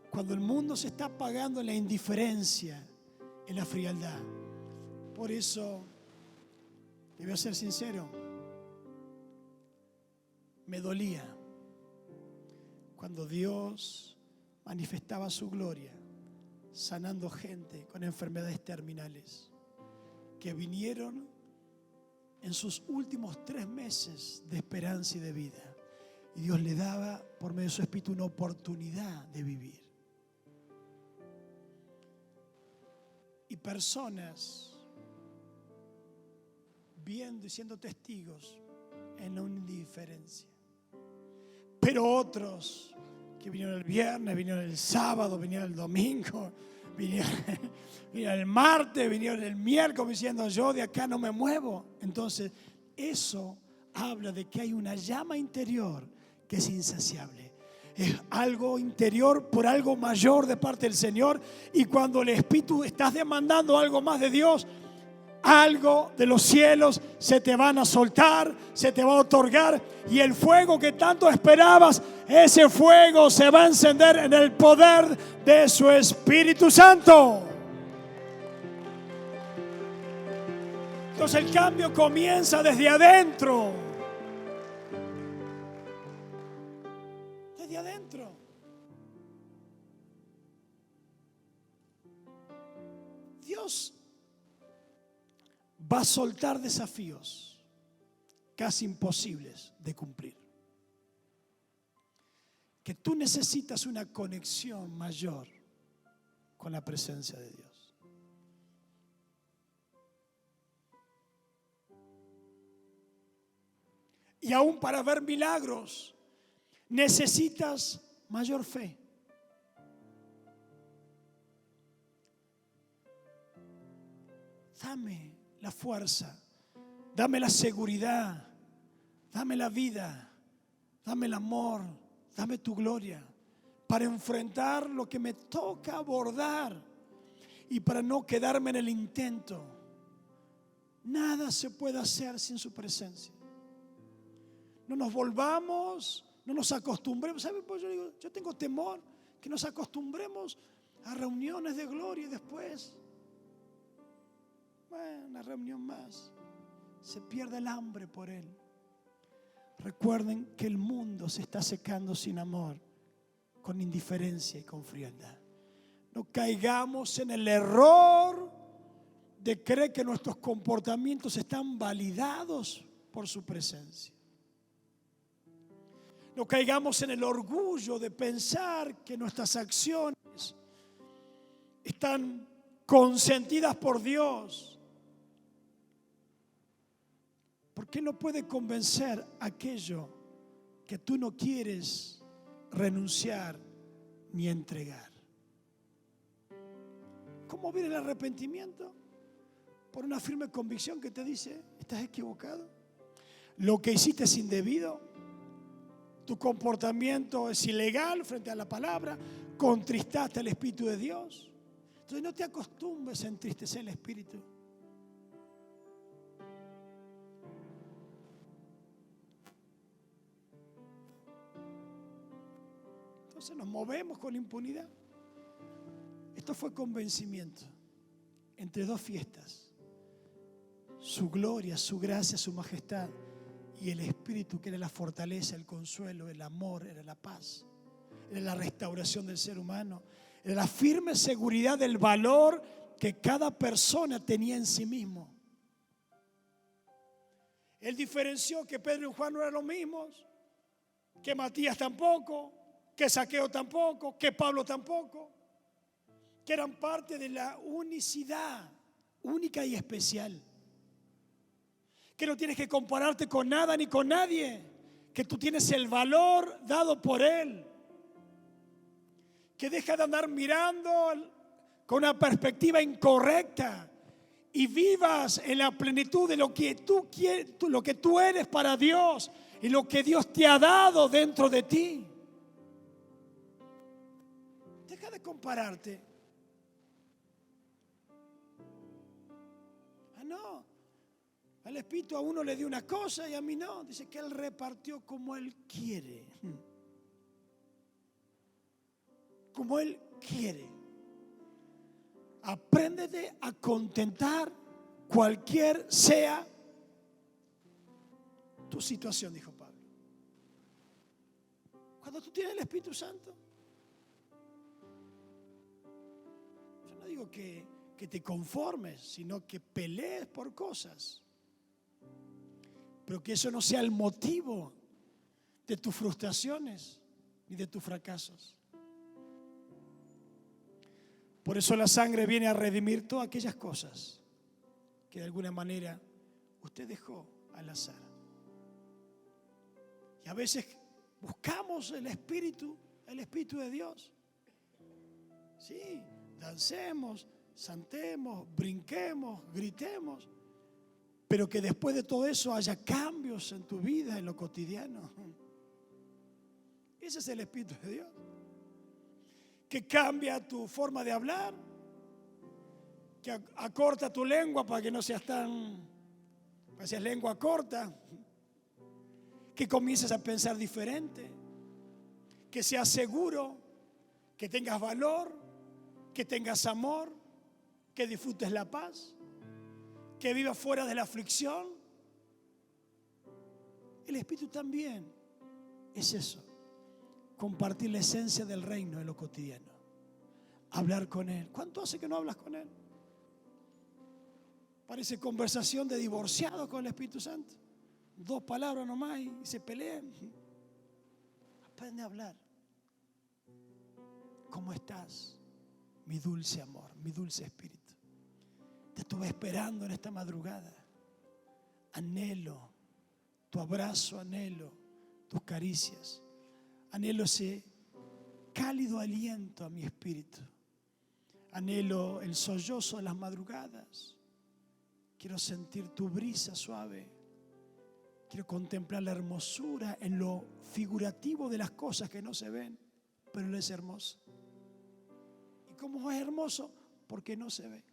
[SPEAKER 1] Cuando el mundo se está apagando en la indiferencia, en la frialdad. Por eso, te voy a ser sincero, me dolía cuando Dios manifestaba su gloria sanando gente con enfermedades terminales que vinieron en sus últimos 3 meses de esperanza y de vida, y Dios le daba por medio de su Espíritu una oportunidad de vivir. Y personas viendo y siendo testigos en la indiferencia. Pero otros que vinieron el viernes, vinieron el sábado, vinieron el domingo, vinieron el martes, vinieron el miércoles diciendo, yo de acá no me muevo. Entonces eso habla de que hay una llama interior que es insaciable. Es algo interior por algo mayor de parte del Señor. Y cuando el Espíritu estás demandando algo más de Dios, algo de los cielos se te van a soltar, se te va a otorgar. Y el fuego que tanto esperabas, ese fuego se va a encender en el poder de su Espíritu Santo. Entonces el cambio comienza desde adentro. Desde adentro. Dios va a soltar desafíos casi imposibles de cumplir. Que tú necesitas una conexión mayor con la presencia de Dios. Y aún para ver milagros necesitas mayor fe. Dame la fuerza, dame la seguridad, dame la vida, dame el amor, dame tu gloria para enfrentar lo que me toca abordar y para no quedarme en el intento. Nada se puede hacer sin su presencia. No nos volvamos, no nos acostumbremos. ¿Sabe? Pues yo tengo temor que nos acostumbremos a reuniones de gloria y después, bueno, una reunión más. Se pierde el hambre por él. Recuerden que el mundo se está secando sin amor con indiferencia y con frialdad. No caigamos en el error de creer que nuestros comportamientos están validados por su presencia. No caigamos en el orgullo de pensar que nuestras acciones están consentidas por Dios. Porque Él no puede convencer aquello que tú no quieres renunciar ni entregar. ¿Cómo viene el arrepentimiento? Por una firme convicción que te dice: estás equivocado, lo que hiciste es indebido, tu comportamiento es ilegal frente a la palabra, contristaste al Espíritu de Dios. Entonces no te acostumbres a entristecer el Espíritu. Entonces nos movemos con impunidad. Esto fue convencimiento entre dos fiestas: su gloria, su gracia, su majestad, y el Espíritu, que era la fortaleza, el consuelo, el amor, era la paz, era la restauración del ser humano, era la firme seguridad del valor que cada persona tenía en sí mismo. Él diferenció que Pedro y Juan no eran los mismos, que Matías tampoco, que Zaqueo tampoco, que Pablo tampoco, que eran parte de la unicidad única y especial. Que no tienes que compararte con nada ni con nadie, que tú tienes el valor dado por Él. Que deja de andar mirando con una perspectiva incorrecta y vivas en la plenitud de lo que tú quieres, lo que tú eres para Dios y lo que Dios te ha dado dentro de ti. Deja de compararte. No. Al Espíritu a uno le dio una cosa y a mí no. Dice que Él repartió como Él quiere. Como Él quiere. Apréndete a contentar cualquier sea tu situación, dijo Pablo. Cuando tú tienes el Espíritu Santo, yo no digo que te conformes, sino que pelees por cosas. Pero que eso no sea el motivo de tus frustraciones ni de tus fracasos. Por eso la sangre viene a redimir todas aquellas cosas que de alguna manera usted dejó al azar. Y a veces buscamos el Espíritu de Dios. Sí, dancemos, santemos, brinquemos, gritemos, pero que después de todo eso haya cambios en tu vida, en lo cotidiano. Ese es el Espíritu de Dios. Que cambia tu forma de hablar, que acorta tu lengua para que no seas lengua corta, que comiences a pensar diferente, que seas seguro, que tengas valor, que tengas amor, que disfrutes la paz, que vivas fuera de la aflicción. El Espíritu también es eso. Compartir la esencia del reino en lo cotidiano. Hablar con Él. ¿Cuánto hace que no hablas con Él? Parece conversación de divorciados con el Espíritu Santo. 2 palabras nomás y se pelean. Aprende a hablar. ¿Cómo estás? Mi dulce amor, mi dulce espíritu. Te estuve esperando en esta madrugada. Anhelo tu abrazo, anhelo tus caricias. Anhelo ese cálido aliento a mi espíritu. Anhelo el sollozo de las madrugadas. Quiero sentir tu brisa suave. Quiero contemplar la hermosura en lo figurativo de las cosas que no se ven, pero Él es hermoso. ¿Y cómo es hermoso? Porque no se ve.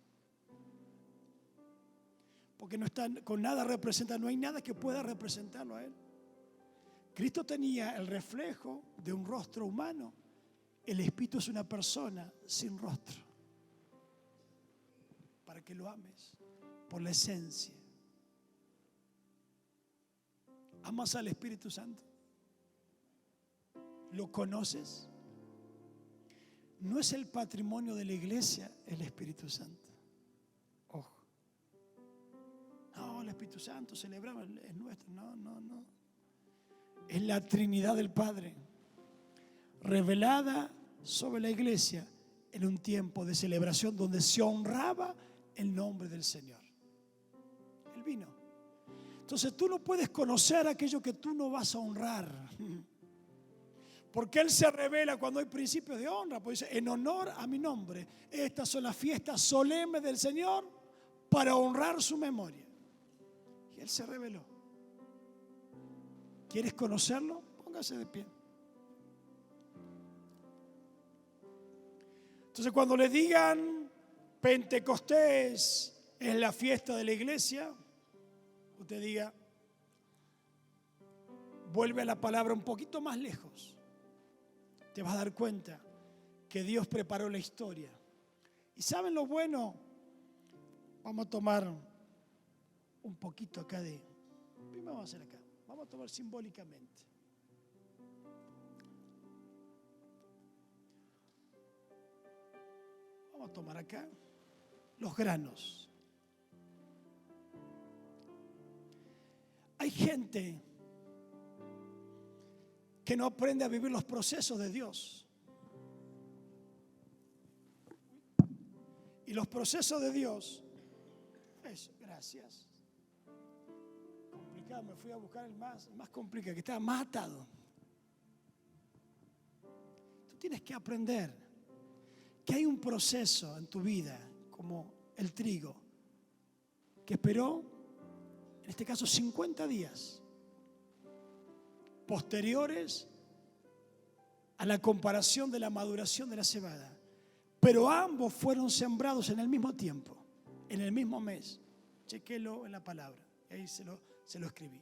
[SPEAKER 1] Porque no está con nada representa, no hay nada que pueda representarlo a Él. Cristo tenía el reflejo de un rostro humano. El Espíritu es una persona sin rostro. Para que lo ames por la esencia. ¿Amas al Espíritu Santo? ¿Lo conoces? no es el patrimonio de la iglesia el Espíritu Santo. Ojo. No, el Espíritu Santo celebramos, es nuestro. No. Es la Trinidad del Padre, revelada sobre la iglesia en un tiempo de celebración donde se honraba el nombre del Señor. Él vino. Entonces tú no puedes conocer aquello que tú no vas a honrar. Porque Él se revela cuando hay principios de honra. Pues dice, en honor a mi nombre, estas son las fiestas solemnes del Señor para honrar su memoria. Y Él se reveló. ¿Quieres conocerlo? Póngase de pie. Entonces cuando le digan Pentecostés es la fiesta de la iglesia, usted diga, vuelve a la palabra un poquito más lejos. Te vas a dar cuenta que Dios preparó la historia. ¿Y saben lo bueno? Vamos a tomar un poquito acá de... ¿Qué vamos a hacer acá? Vamos a tomar simbólicamente. Vamos a tomar acá los granos. Hay gente que no aprende a vivir los procesos de Dios. Y los procesos de Dios, eso, gracias. Complicado, me fui a buscar el más complicado, que estaba más atado. Tú tienes que aprender que hay un proceso en tu vida, como el trigo, que esperó, en este caso, 50 días. Posteriores a la comparación de la maduración de la cebada. Pero ambos fueron sembrados en el mismo tiempo, en el mismo mes. Chequélo en la palabra, ahí se lo escribí.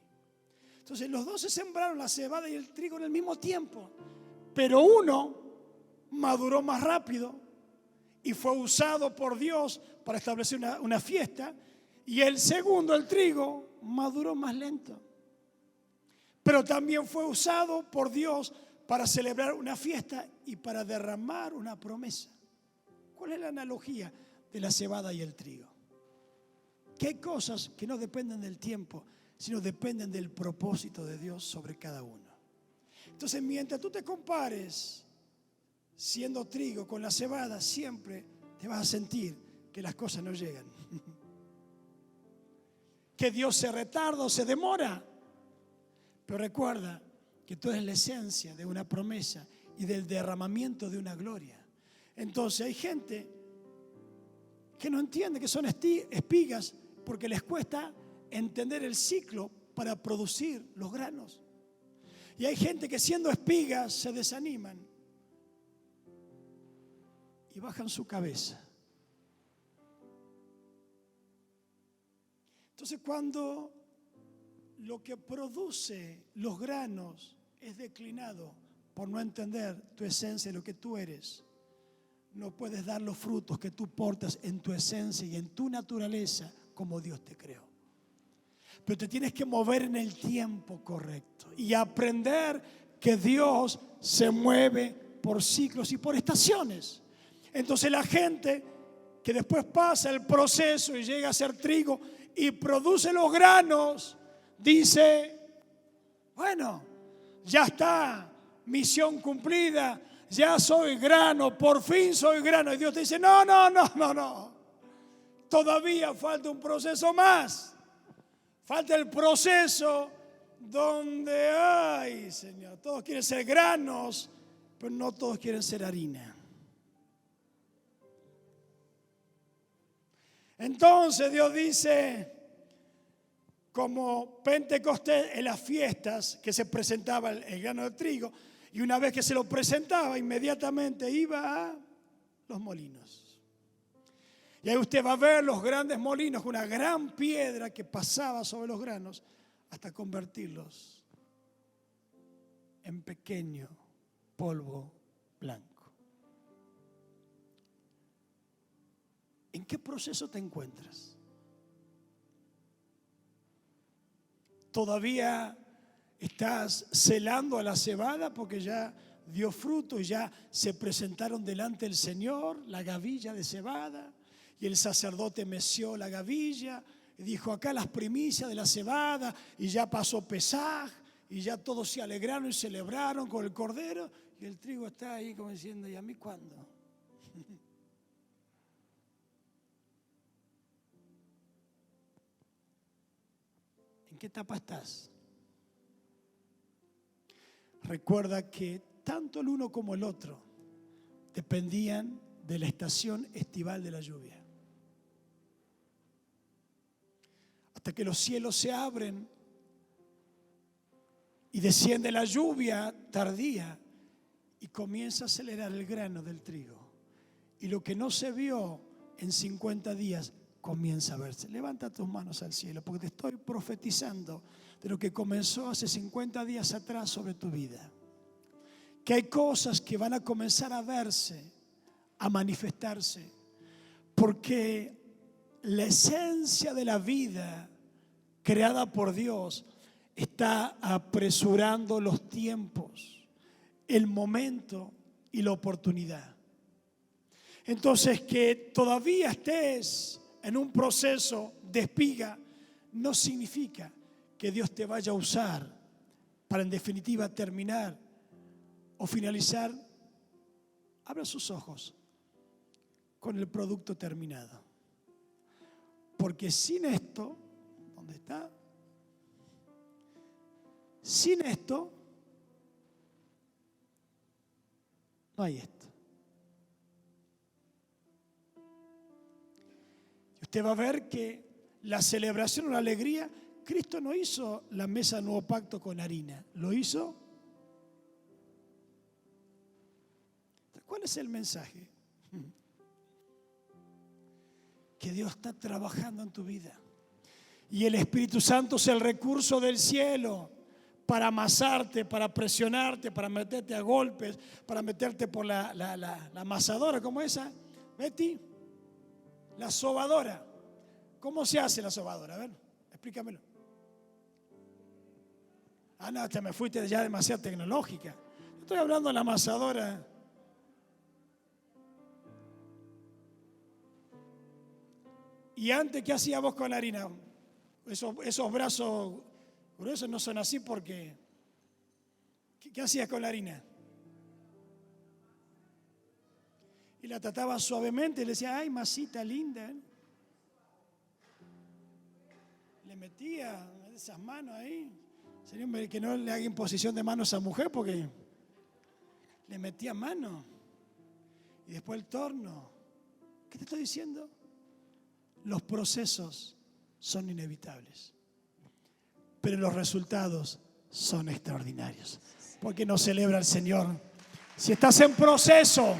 [SPEAKER 1] Entonces los dos se sembraron, la cebada y el trigo, en el mismo tiempo. Pero uno maduró más rápido y fue usado por Dios para establecer una fiesta. Y el segundo, el trigo, maduró más lento. Pero también fue usado por Dios para celebrar una fiesta y para derramar una promesa. ¿Cuál es la analogía de la cebada y el trigo? Que hay cosas que no dependen del tiempo, sino dependen del propósito de Dios sobre cada uno. Entonces, mientras tú te compares siendo trigo con la cebada, siempre te vas a sentir que las cosas no llegan. Que Dios se retarda o se demora. Pero recuerda que tú eres la esencia de una promesa y del derramamiento de una gloria. Entonces hay gente que no entiende que son espigas porque les cuesta entender el ciclo para producir los granos. Y hay gente que siendo espigas se desaniman y bajan su cabeza. Entonces cuando lo que produce los granos es declinado por no entender tu esencia, lo que tú eres, no puedes dar los frutos que tú portas en tu esencia y en tu naturaleza como Dios te creó. Pero te tienes que mover en el tiempo correcto y aprender que Dios se mueve por ciclos y por estaciones. Entonces la gente que después pasa el proceso y llega a ser trigo y produce los granos, dice, bueno, ya está, misión cumplida, ya soy grano, por fin soy grano. Y Dios te dice, no, todavía falta un proceso más. Falta el proceso donde, ay Señor, todos quieren ser granos, pero no todos quieren ser harina. Entonces Dios dice, como Pentecostés en las fiestas que se presentaba el grano de trigo, y una vez que se lo presentaba, inmediatamente iba a los molinos. Y ahí usted va a ver los grandes molinos con una gran piedra que pasaba sobre los granos hasta convertirlos en pequeño polvo blanco. ¿En qué proceso te encuentras? ¿Todavía estás celando a la cebada porque ya dio fruto y ya se presentaron delante del Señor la gavilla de cebada. Y el sacerdote meció la gavilla y dijo: acá las primicias de la cebada. Y ya pasó Pesaj y ya todos se alegraron y celebraron con el cordero. Y el trigo está ahí como diciendo: ¿y a mí cuándo? ¿En qué etapa estás? Recuerda que tanto el uno como el otro dependían de la estación estival de la lluvia. Hasta que los cielos se abren y desciende la lluvia tardía y comienza a acelerar el grano del trigo. Y lo que no se vio en 50 días comienza a verse. Levanta tus manos al cielo, porque te estoy profetizando de lo que comenzó hace 50 días atrás sobre tu vida. Que hay cosas que van a comenzar a verse, a manifestarse, porque la esencia de la vida creada por Dios está apresurando los tiempos, el momento y la oportunidad. Entonces, que todavía estés en un proceso de espiga no significa que Dios te vaya a usar para en definitiva terminar o finalizar. Abra sus ojos con el producto terminado. Porque sin esto, ¿dónde está? Sin esto, no hay esto. Y usted va a ver que la celebración o la alegría, Cristo no hizo la mesa del nuevo pacto con harina, lo hizo. ¿Cuál es el mensaje? Que Dios está trabajando en tu vida. Y el Espíritu Santo es el recurso del cielo para amasarte, para presionarte, para meterte a golpes, para meterte por la amasadora, ¿cómo esa? Betty, la sobadora. ¿Cómo se hace la sobadora? A ver, explícamelo. Ah, no, te me fuiste ya demasiado tecnológica. Estoy hablando de la amasadora. Y antes, ¿qué hacías vos con la harina? Esos brazos gruesos no son así porque... ¿Qué hacías con la harina? Y la tratabas suavemente y le decía: ay, masita linda. Le metía esas manos ahí. Sería que no le haga imposición de manos a esa mujer porque le metía mano. Y después el torno. ¿Qué te estoy diciendo? Los procesos son inevitables, pero los resultados son extraordinarios. Porque nos celebra el Señor. Si estás en proceso,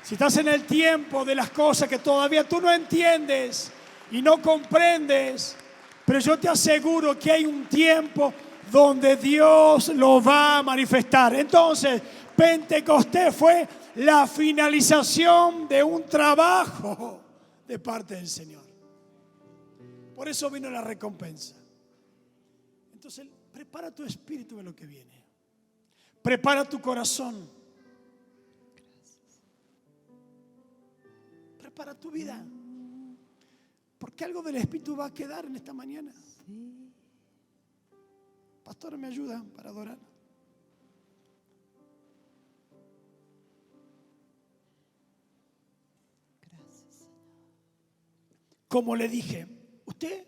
[SPEAKER 1] si estás en el tiempo de las cosas que todavía tú no entiendes y no comprendes, pero yo te aseguro que hay un tiempo donde Dios lo va a manifestar. Entonces, Pentecostés fue la finalización de un trabajo de parte del Señor. Por eso vino la recompensa. Entonces, prepara tu espíritu de lo que viene. Prepara tu corazón. Prepara tu vida. Porque algo del espíritu va a quedar en esta mañana. Pastor, ¿me ayuda para adorar? Como le dije, usted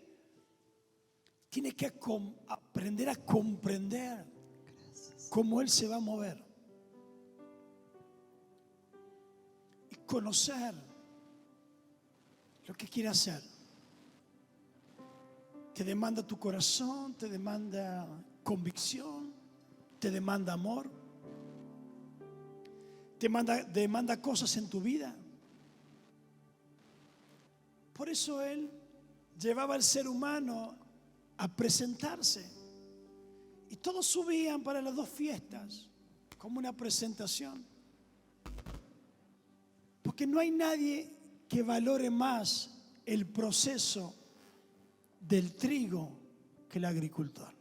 [SPEAKER 1] tiene que aprender a comprender cómo Él se va a mover y conocer lo que quiere hacer. Te demanda tu corazón, te demanda convicción, te demanda amor, te demanda cosas en tu vida. Por eso Él llevaba al ser humano a presentarse. Y todos subían para las dos fiestas como una presentación. Porque no hay nadie que valore más el proceso del trigo que el agricultor.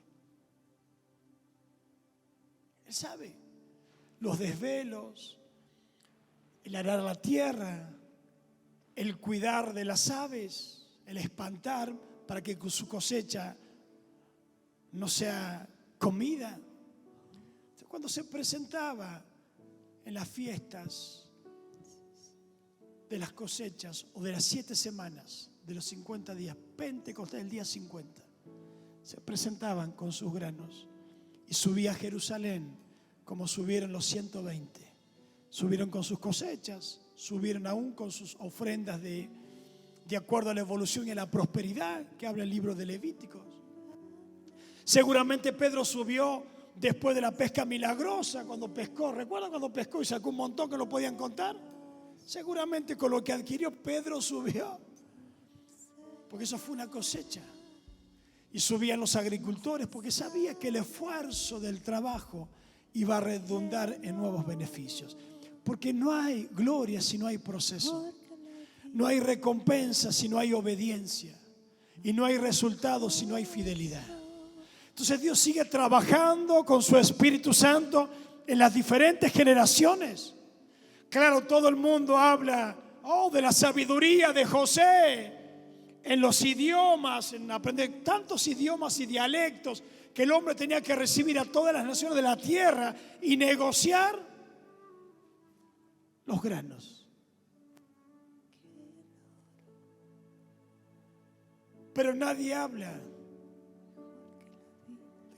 [SPEAKER 1] Él sabe los desvelos, el arar la tierra, el cuidar de las aves, el espantar para que su cosecha no sea comida. Entonces, cuando se presentaba en las fiestas de las cosechas o de las 7 semanas, de los 50 días, Pentecostés, el día 50, se presentaban con sus granos y subía a Jerusalén como subieron los 120. Subieron con sus cosechas, subieron aún con sus ofrendas de acuerdo a la evolución y a la prosperidad que habla el libro de Levíticos. Seguramente Pedro subió después de la pesca milagrosa, cuando pescó. ¿Recuerdan cuando pescó y sacó un montón que no podían contar? Seguramente con lo que adquirió Pedro subió, porque eso fue una cosecha. Y subían los agricultores porque sabía que el esfuerzo del trabajo iba a redundar en nuevos beneficios. Porque no hay gloria si no hay proceso. No hay recompensa si no hay obediencia. Y no hay resultados si no hay fidelidad. Entonces Dios sigue trabajando con su Espíritu Santo en las diferentes generaciones. Claro, todo el mundo habla de la sabiduría de José en los idiomas, en aprender tantos idiomas y dialectos que el hombre tenía que recibir a todas las naciones de la tierra y negociar los granos. Pero nadie habla de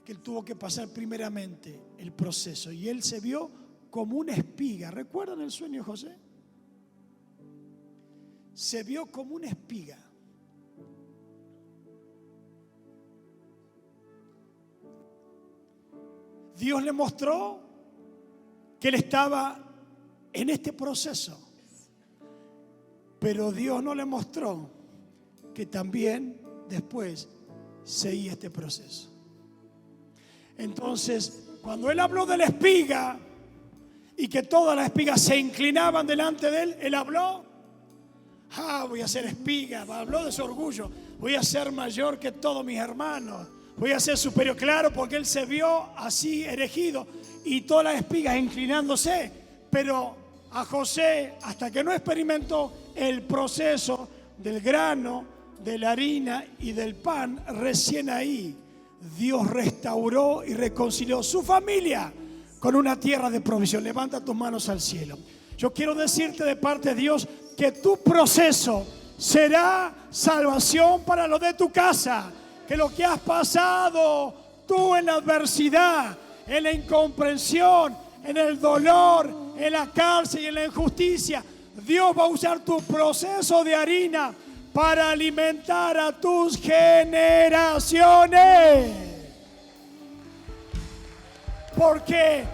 [SPEAKER 1] que él tuvo que pasar primeramente el proceso y él se vio como una espiga. ¿Recuerdan el sueño de José? Se vio como una espiga. Dios le mostró que él estaba en este proceso, pero Dios no le mostró que también después seguía este proceso. Entonces, cuando él habló de la espiga y que todas las espigas se inclinaban delante de él, él habló, voy a ser espiga, habló de su orgullo, voy a ser mayor que todos mis hermanos, voy a ser superior, claro, porque él se vio así erigido y todas las espigas inclinándose. Pero a José, hasta que no experimentó el proceso del grano, de la harina y del pan, recién ahí Dios restauró y reconcilió su familia con una tierra de provisión. Levanta tus manos al cielo. Yo quiero decirte de parte de Dios que tu proceso será salvación para lo de tu casa. Que lo que has pasado tú en la adversidad, en la incomprensión, en el dolor, en la cárcel y en la injusticia, Dios va a usar tu proceso de harina para alimentar a tus generaciones. Porque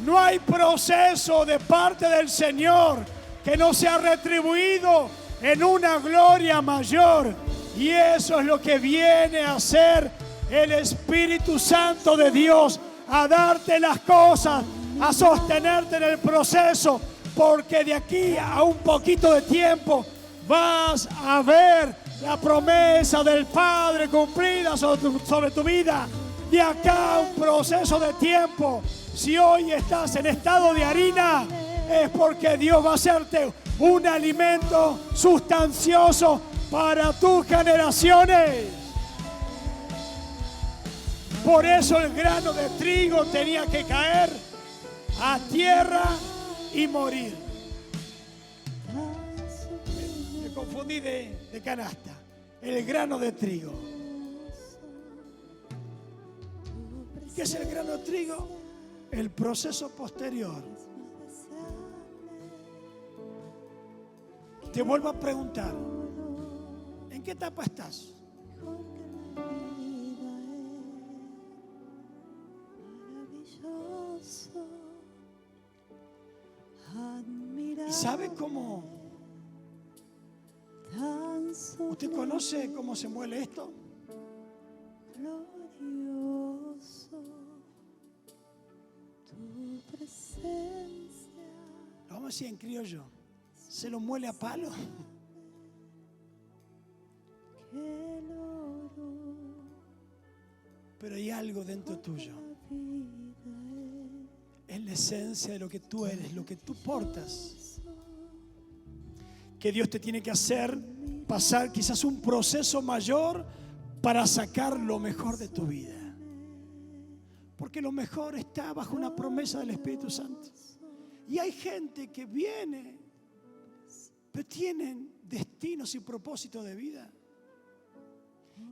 [SPEAKER 1] no hay proceso de parte del Señor que no sea retribuido en una gloria mayor. Y eso es lo que viene a hacer el Espíritu Santo de Dios, a darte las cosas, a sostenerte en el proceso, porque de aquí a un poquito de tiempo vas a ver la promesa del Padre cumplida sobre tu vida. De acá a un proceso de tiempo, si hoy estás en estado de harina, es porque Dios va a hacerte un alimento sustancioso para tus generaciones. Por eso el grano de trigo tenía que caer a tierra y morir. Me confundí de canasta. El grano de trigo. ¿Qué es el grano de trigo? El proceso posterior. Te vuelvo a preguntar, ¿en qué etapa estás? ¿Y sabe cómo? ¿Usted conoce cómo se muele esto? Lo vamos a decir en criollo. Se lo muele a palo. Pero hay algo dentro tuyo. Es la esencia de lo que tú eres, lo que tú portas. Que Dios te tiene que hacer pasar quizás un proceso mayor para sacar lo mejor de tu vida. Porque lo mejor está bajo una promesa del Espíritu Santo. Y hay gente que viene, pero tienen destinos y propósitos de vida,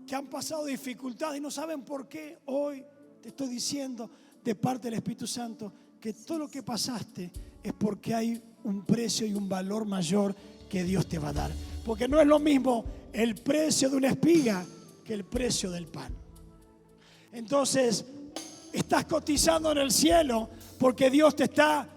[SPEAKER 1] que han pasado dificultades y no saben por qué. Hoy te estoy diciendo de parte del Espíritu Santo que todo lo que pasaste es porque hay un precio y un valor mayor que Dios te va a dar. Porque no es lo mismo el precio de una espiga que el precio del pan. Entonces, estás cotizando en el cielo porque Dios te está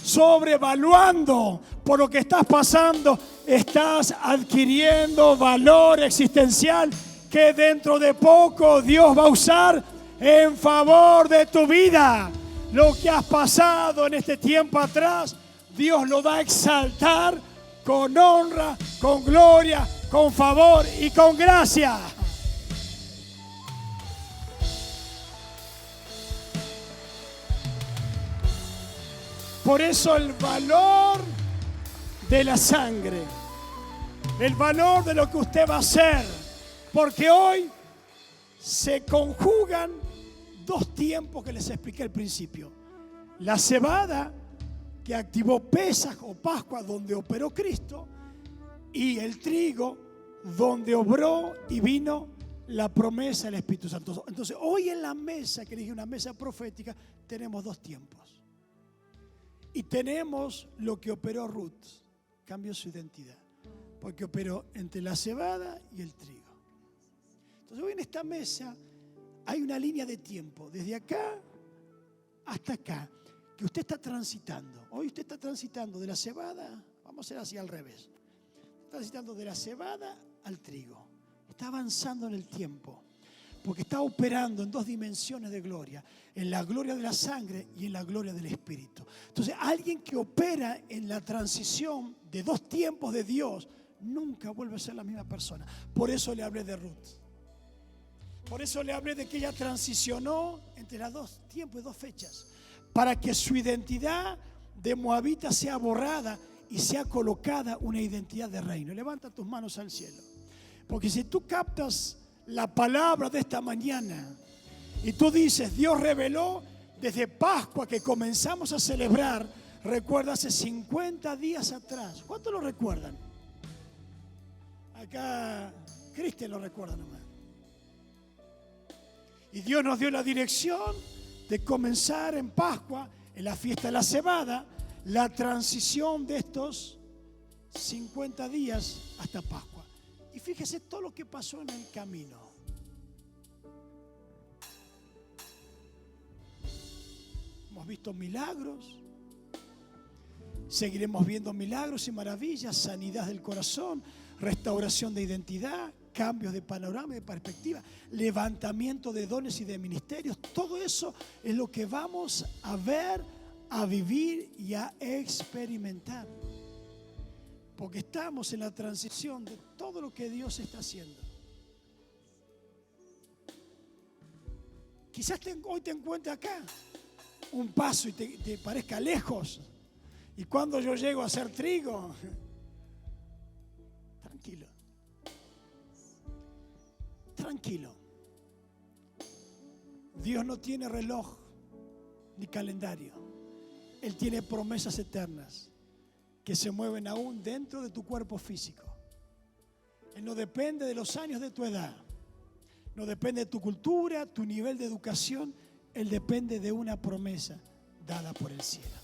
[SPEAKER 1] sobrevaluando por lo que estás pasando. Estás adquiriendo valor existencial que dentro de poco Dios va a usar en favor de tu vida. Lo que has pasado en este tiempo atrás, Dios lo va a exaltar con honra, con gloria, con favor y con gracia. Por eso el valor de la sangre, el valor de lo que usted va a hacer, porque hoy se conjugan dos tiempos que les expliqué al principio. La cebada, que activó Pesaj o Pascua, donde operó Cristo, y el trigo, donde obró y vino la promesa del Espíritu Santo. Entonces, hoy en la mesa, que dije una mesa profética, tenemos dos tiempos. Y tenemos lo que operó Ruth, cambió su identidad, porque operó entre la cebada y el trigo. Entonces hoy en esta mesa hay una línea de tiempo, desde acá hasta acá, que usted está transitando. Hoy usted está transitando de la cebada, vamos a hacer así al revés, está transitando de la cebada al trigo. Está avanzando en el tiempo, porque está operando en dos dimensiones de gloria, en la gloria de la sangre y en la gloria del Espíritu. Entonces, alguien que opera en la transición de dos tiempos de Dios, nunca vuelve a ser la misma persona. Por eso le hablé de Ruth. Por eso le hablé de que ella transicionó entre los dos tiempos y dos fechas, para que su identidad de moabita sea borrada y sea colocada una identidad de reino. Levanta tus manos al cielo. Porque si tú captas la palabra de esta mañana y tú dices, Dios reveló desde Pascua que comenzamos a celebrar, recuerda hace 50 días atrás. ¿Cuántos lo recuerdan? Acá Cristian lo recuerda nomás. Y Dios nos dio la dirección de comenzar en Pascua, en la fiesta de la cebada, la transición de estos 50 días hasta Pascua. Y fíjese todo lo que pasó en el camino. Hemos visto milagros, seguiremos viendo milagros y maravillas, sanidad del corazón, restauración de identidad, cambios de panorama y de perspectiva, levantamiento de dones y de ministerios. Todo eso es lo que vamos a ver, a vivir y a experimentar. Porque estamos en la transición de todo lo que Dios está haciendo. Quizás hoy te encuentres acá, un paso y te parezca lejos. Y cuando yo llego a hacer trigo, tranquilo. Tranquilo. Dios no tiene reloj ni calendario. Él tiene promesas eternas que se mueven aún dentro de tu cuerpo físico. Él no depende de los años de tu edad, no depende de tu cultura, tu nivel de educación. Él depende de una promesa dada por el cielo.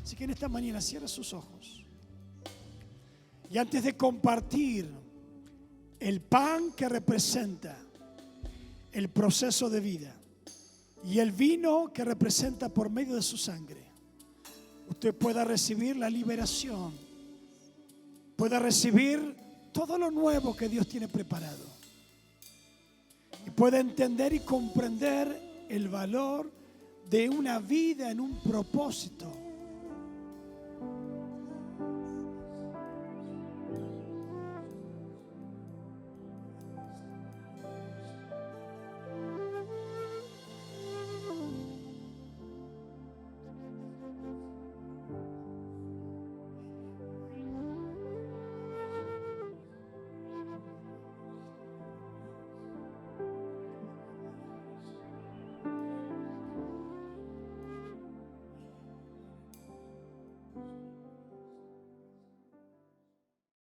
[SPEAKER 1] Así que en esta mañana cierra sus ojos. Y antes de compartir el pan que representa el proceso de vida y el vino que representa por medio de su sangre, usted pueda recibir la liberación, pueda recibir todo lo nuevo que Dios tiene preparado y pueda entender y comprender el valor de una vida en un propósito